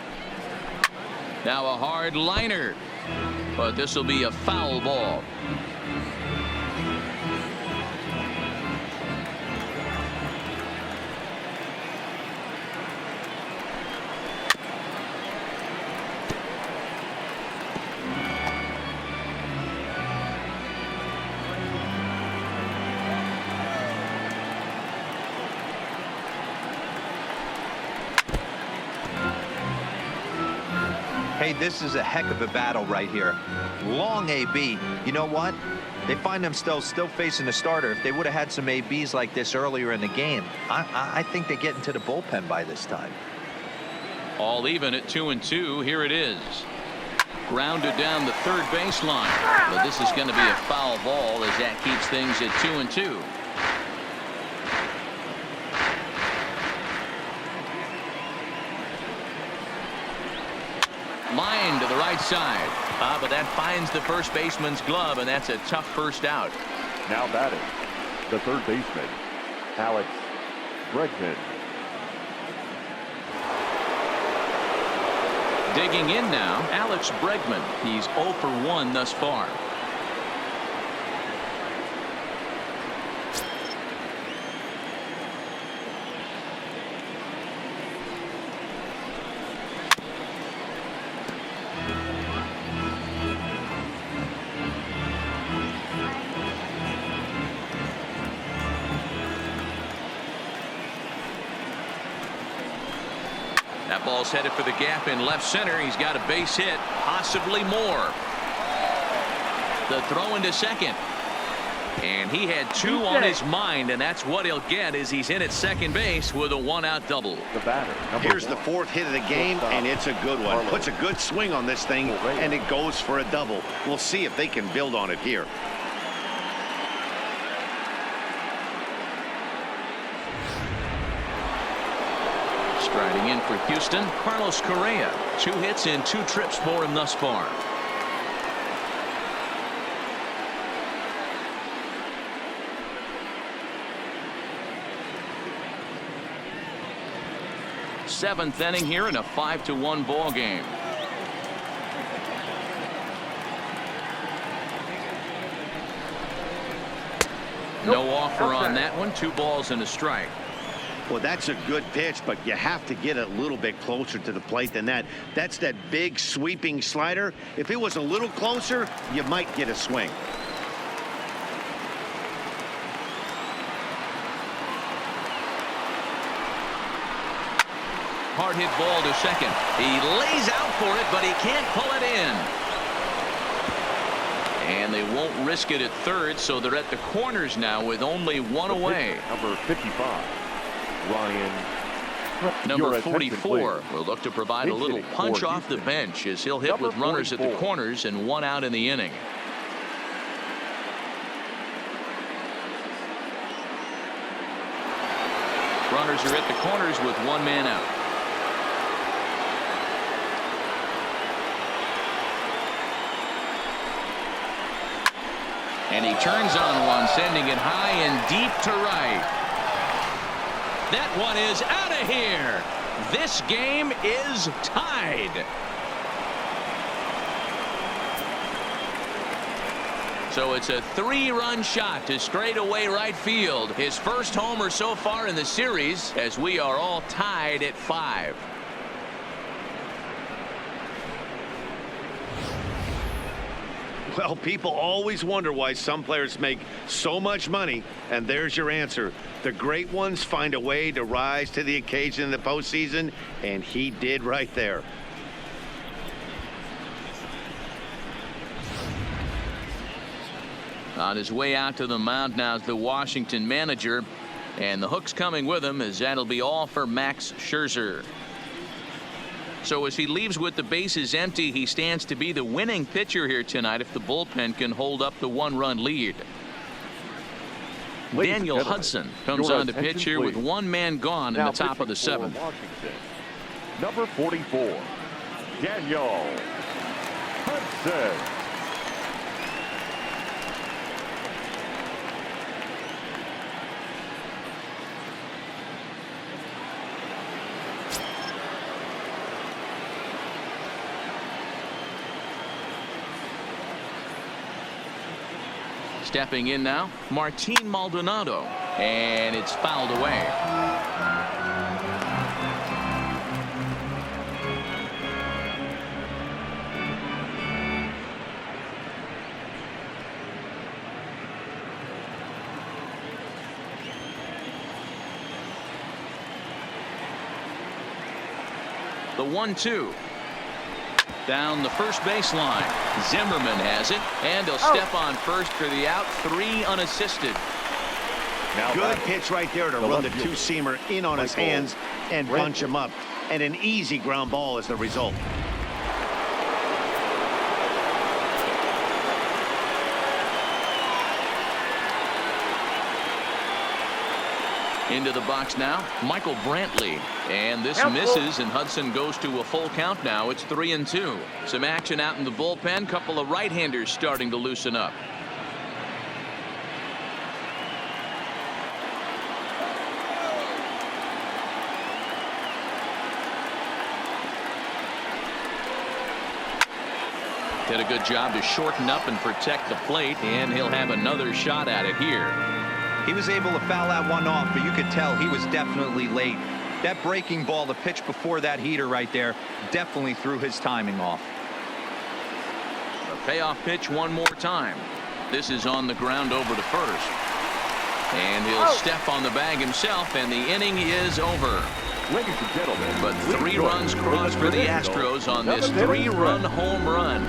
Now a hard liner. But this will be a foul ball. Hey, this is a heck of a battle right here. Long AB. You know what? They find themselves still facing the starter. If they would have had some ABs like this earlier in the game, I think they get into the bullpen by this time. All even at 2-2. Here it is. Grounded down the third baseline. But this is going to be a foul ball as that keeps things at 2-2. Line to the right side. But that finds the first baseman's glove, and that's a tough first out. Now batting, the third baseman, Alex Bregman. Digging in now, Alex Bregman. He's 0 for 1 thus far. That ball's headed for the gap in left center. He's got a base hit, possibly more. The throw into second. And he had 2 on his mind, and that's what he'll get as he's in at second base with a 1-out double. The batter. Here's the 4th hit of the game, and it's a good one. Puts a good swing on this thing, and it goes for a double. We'll see if they can build on it here. Striding in for Houston, Carlos Correa. 2 hits and 2 trips for him thus far. Seventh inning here in a 5-1 ball game. No offer on that one. 2 balls and a strike. Well, that's a good pitch, but you have to get a little bit closer to the plate than that. That's that big sweeping slider. If it was a little closer, you might get a swing. Hard hit ball to second. He lays out for it, but he can't pull it in. And they won't risk it at third, so they're at the corners now with only 1 away. Number 55. Ryan. Number 44 will look to provide a little punch off the bench as he'll hit with runners at the corners and 1 out in the inning. Runners are at the corners with 1 man out. And he turns on one, sending it high and deep to right. That one is out of here. This game is tied. So it's a 3-run shot to straightaway right field. His first homer so far in the series, as we are all tied at 5. Well, people always wonder why some players make so much money, and there's your answer. The great ones find a way to rise to the occasion in the postseason, and he did right there. On his way out to the mound now is the Washington manager, and the hook's coming with him as that'll be all for Max Scherzer. So as he leaves with the bases empty, he stands to be the winning pitcher here tonight if the bullpen can hold up the 1-run lead. Daniel Hudson comes on to pitch here with 1 man gone in the top of the 7th. Number 44, Daniel Hudson. Stepping in now, Martin Maldonado, and it's fouled away. The 1-2. Down the first baseline. Zimmerman has it, and he'll step on first for the out. 3 unassisted. Now good pitch right there to run the two-seamer in on his hands and bunch him up. And an easy ground ball is the result. Into the box now, Michael Brantley, and this misses, and Hudson goes to a full count now. It's 3-2. Some action out in the bullpen. Couple of right-handers starting to loosen up. Did a good job to shorten up and protect the plate, and he'll have another shot at it here. He was able to foul that one off, but you could tell he was definitely late. That breaking ball, the pitch before that heater right there, definitely threw his timing off. A payoff pitch one more time. This is on the ground over to first. And he'll step on the bag himself, and the inning is over. Ladies and gentlemen, But 3 runs crossed for the Astros on this 3-run home run.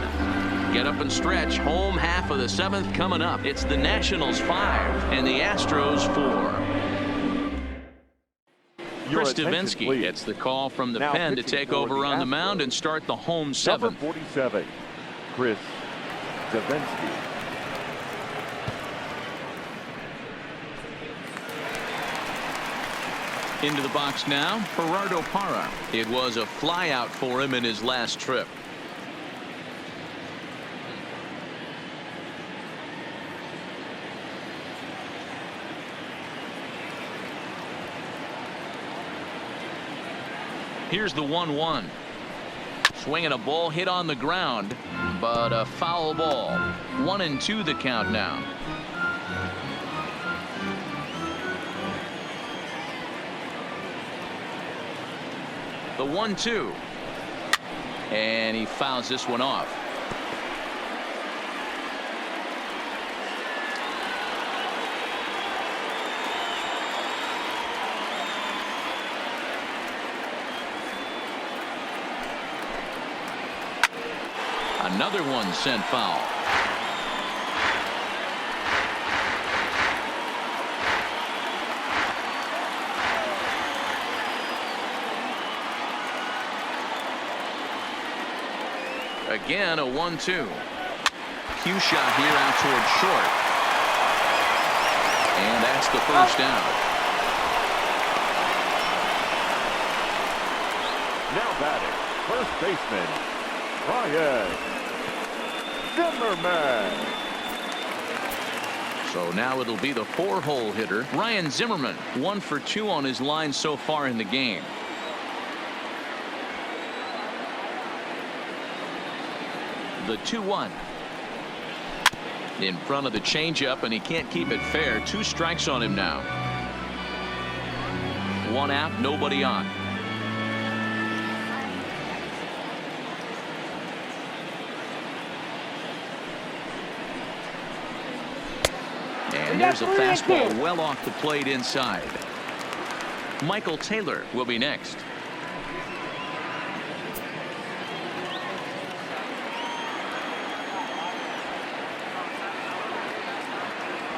Get up and stretch. Home half of the 7th coming up. It's the Nationals 5 and the Astros 4. Chris Davinsky gets the call from the pen to take over on the mound and start the home 7th. Number 47, Chris Davinsky. Into the box now, Gerardo Parra. It was a flyout for him in his last trip. Here's the 1-1. Swinging a ball hit on the ground, but a foul ball. 1-2 the count now. The 1-2. And he fouls this one off. Another one sent foul. Again, a 1-2. Cue shot here out towards short. And that's the first down. Now batting, first baseman, Ryan Zimmerman. So now it'll be the 4-hole hitter, Ryan Zimmerman. 1 for 2 on his line so far in the game. The 2-1. In front of the changeup, and he can't keep it fair. 2 strikes on him now. 1 out, nobody on. And there's a fastball well off the plate inside. Michael Taylor will be next.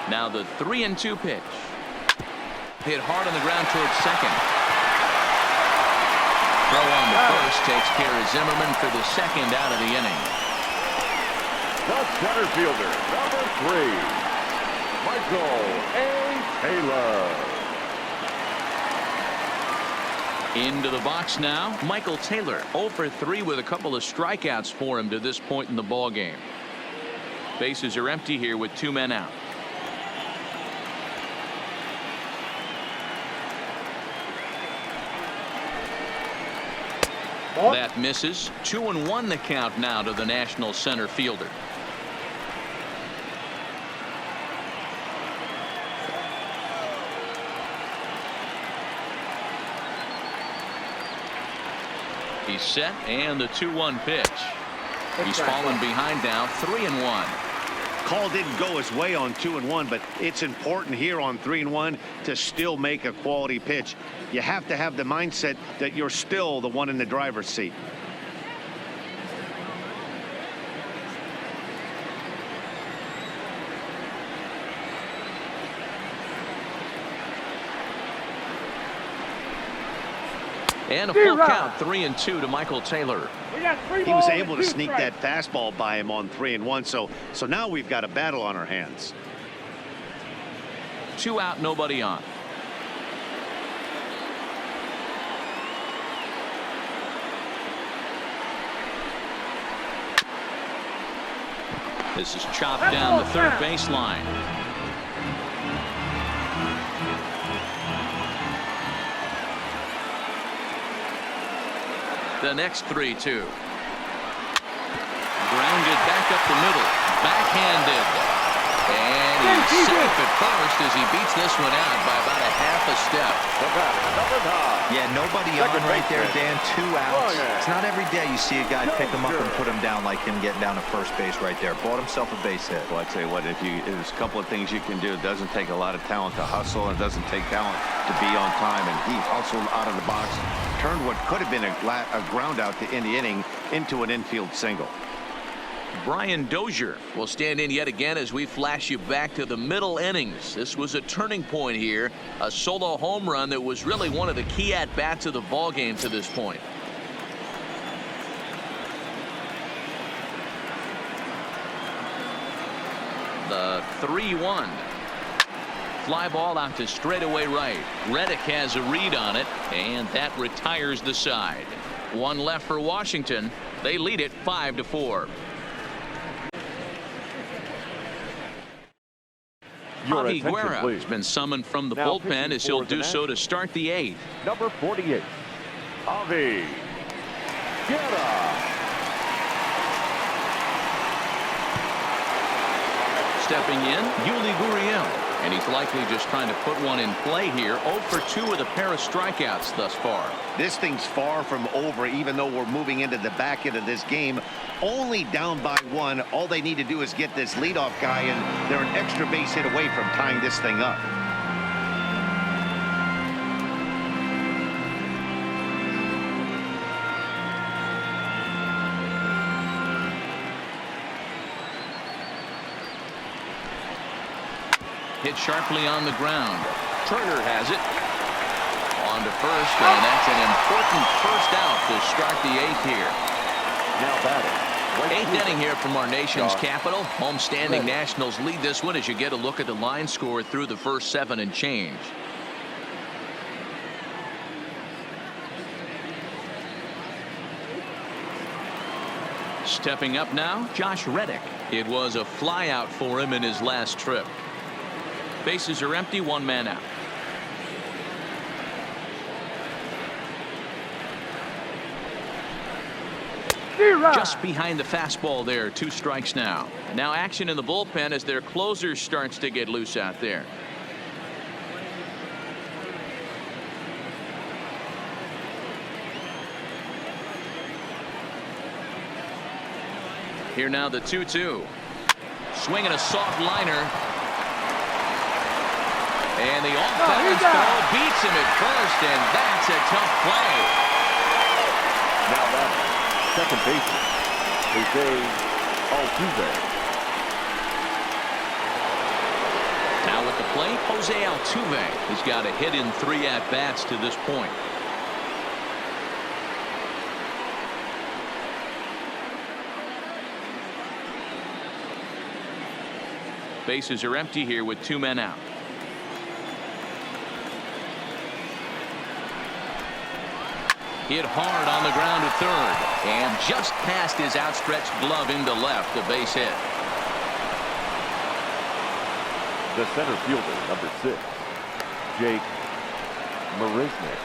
Now the 3-2 pitch. Hit hard on the ground towards second. Throw on to first takes care of Zimmerman for the second out of the inning. The center fielder, number 3, Michael A. Taylor. Into the box now, Michael Taylor. 0 for 3 with a couple of strikeouts for him to this point in the ball game. Bases are empty here with 2 men out. That misses. 2-1 the count now to the National center fielder. He's set, and the 2-1 pitch. He's fallen behind now, 3-1. Call didn't go his way on 2-1, but it's important here on 3-1 to still make a quality pitch. You have to have the mindset that you're still the one in the driver's seat. And a full count, 3-2 to Michael Taylor. He was able to sneak that fastball by him on 3-1, so now we've got a battle on our hands. 2 out, nobody on. This is chopped down the third baseline. The next 3-2. Grounded back up the middle. Backhanded. And he's safe at first as he beats this one out by about a half a step. Yeah, nobody on right there, Dan. 2 outs. It's not every day you see a guy pick him up and put him down like him getting down to first base right there. Bought himself a base hit. Well, I'd say what, there's a couple of things you can do. It doesn't take a lot of talent to hustle, and it doesn't take talent to be on time. And he hustled out of the box, turned what could have been a ground out to end the inning into an infield single. Brian Dozier will stand in yet again as we flash you back to the middle innings. This was a turning point here, a solo home run that was really one of the key at-bats of the ball game to this point. The 3-1. Fly ball out to straightaway right. Reddick has a read on it, and that retires the side. 1 left for Washington. They lead it 5-4. Javi Guerra has been summoned from the bullpen as he'll do so to start the 8th. Number 48, Javi Guerra. Stepping in, Yuli Gurriel, and he's likely just trying to put one in play here. 0 for 2 with a pair of strikeouts thus far. This thing's far from over, even though we're moving into the back end of this game. Only down by 1. All they need to do is get this leadoff guy, and they're an extra base hit away from tying this thing up. Hit sharply on the ground. Turner has it. On to first, and that's an important first out to start the 8th here. Now batting. 8th inning here from our nation's capital. Homestanding Nationals lead this one as you get a look at the line score through the first 7 and change. Stepping up now, Josh Reddick. It was a fly out for him in his last trip. Bases are empty, 1 man out. Just behind the fastball there, 2 strikes now. Now action in the bullpen as their closer starts to get loose out there. Here now the 2-2. Swinging a soft liner. And the off-balance throw beats him at first, and that's a tough play. Now batting. Second baseman, Altuve. Now at the plate, Jose Altuve. He's got a hit in 3 at-bats to this point. Bases are empty here with 2 men out. Hit hard on the ground to third, and just past his outstretched glove into left, a base hit. The center fielder, number 6, Jake Marisnick.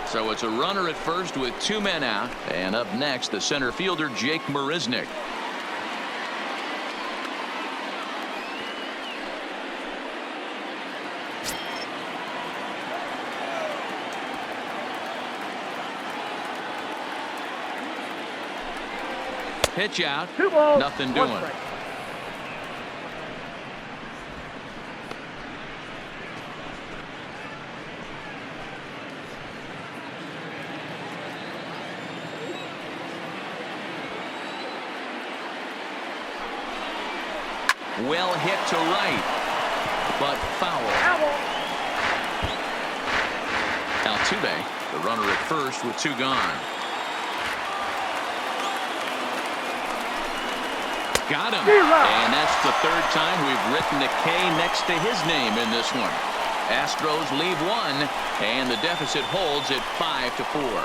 So it's a runner at first with 2 men out, and up next the center fielder Jake Marisnick. Pitch out. 2 balls, Nothing 1 doing. strike. Well hit to right, but foul. Altuve, the runner at first with 2 gone. Got him. And that's the 3rd time we've written a K next to his name in this one. Astros leave 1, and the deficit holds at 5-4.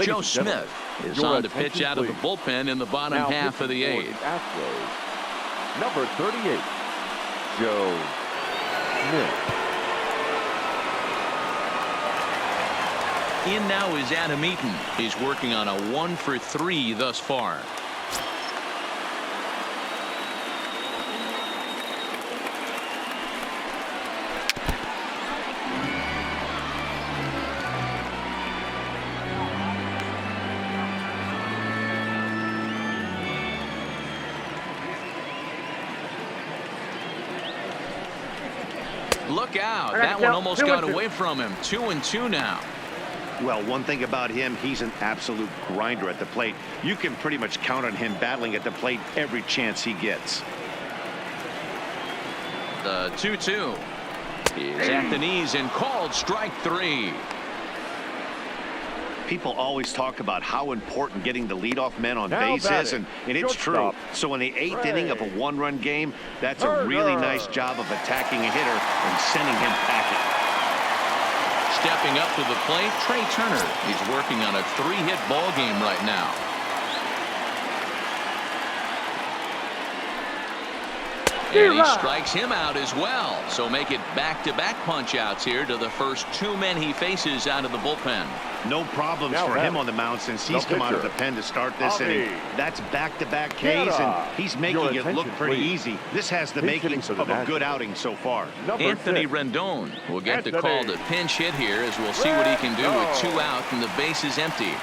Joe Smith is on to pitch out of the bullpen in the bottom half of the 8th. Astros, number 38, Joe Smith. In now is Adam Eaton. He's working on a 1-for-3 thus far. Look out. That one almost got away from him. 2-2 now. Well, one thing about him, he's an absolute grinder at the plate. You can pretty much count on him battling at the plate every chance he gets. The 2-2 is at the knees and called strike 3. People always talk about how important getting the leadoff man on Now base is, and it's true. shortstop, So in the 8th inning of a 1-run game, that's a really nice job of attacking a hitter and sending him packing. Stepping up to the plate, Trey Turner. He's working on a 3-hit ball game right now. And he strikes him out as well. So make it back-to-back punch-outs here to the first 2 men he faces out of the bullpen. No problems for him on the mound since he's come out of the pen to start this inning. That's back-to-back Ks, and he's making it look pretty easy. This has the makings of a good outing so far. Anthony Rendon will get the call to pinch hit here, as we'll see what he can do with 2 out and the base is empty.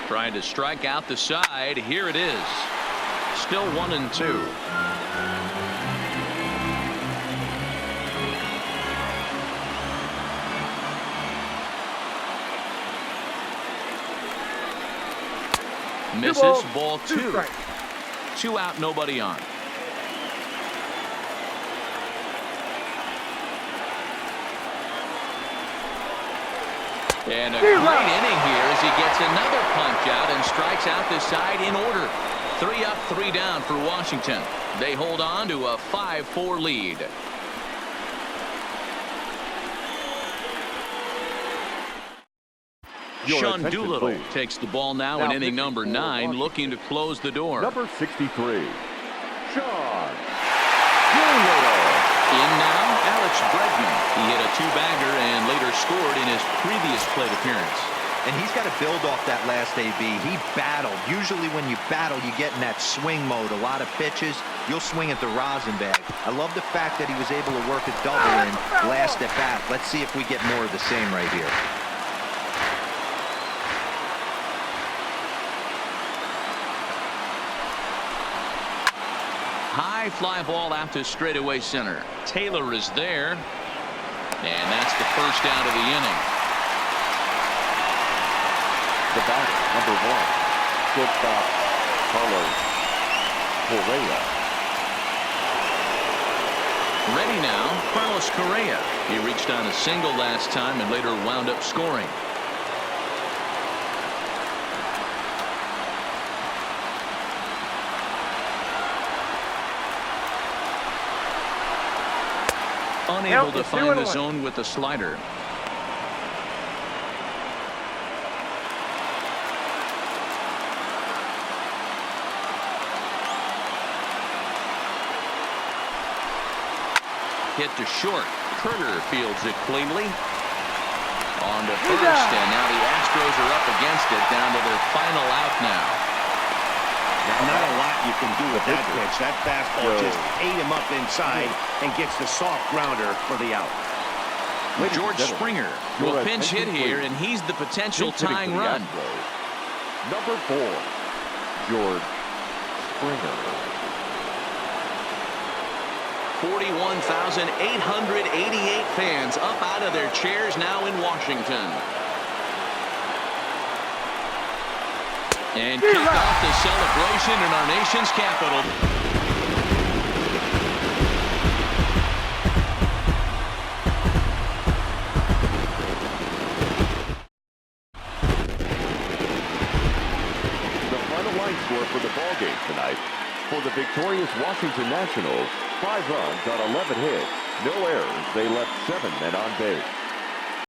Trying to strike out the side. Here it is. Still 1-2. Misses. Ball 2. 2 out, nobody on. And a great inning here as he gets another punch out and strikes out the side in order. 3 up, 3 down for Washington. They hold on to a 5-4 lead. Sean Doolittle takes the ball now in inning number 9, looking to close the door. Number 63, Sean Doolittle. In now, Alex Bregman. He hit a 2-bagger and later scored in his previous plate appearance. And he's got to build off that last AB. He battled. Usually when you battle, you get in that swing mode. A lot of pitches, you'll swing at the rosin bag. I love the fact that he was able to work a double in last at bat. Let's see if we get more of the same right here. High fly ball out to straightaway center. Taylor is there. And that's the first out of the inning. The batter, number 1, shortstop Carlos Correa. Ready now, Carlos Correa. He reached on a single last time and later wound up scoring. Unable to find the zone with the slider. hit to short. Turner fields it cleanly. On to first, and now the Astros are up against it, down to their final out now. Not a lot you can do with that pitch. That fastball just ate him up inside and gets the soft grounder for the out. George Springer will pinch hit here, and he's the potential tying run. Number 4, George Springer. 41,888 fans up out of their chairs now in Washington. And kick off the celebration in our nation's capital. The final line score for the ballgame tonight. For the victorious Washington Nationals, 5 runs on 11 hits, no errors. They left 7 men on base.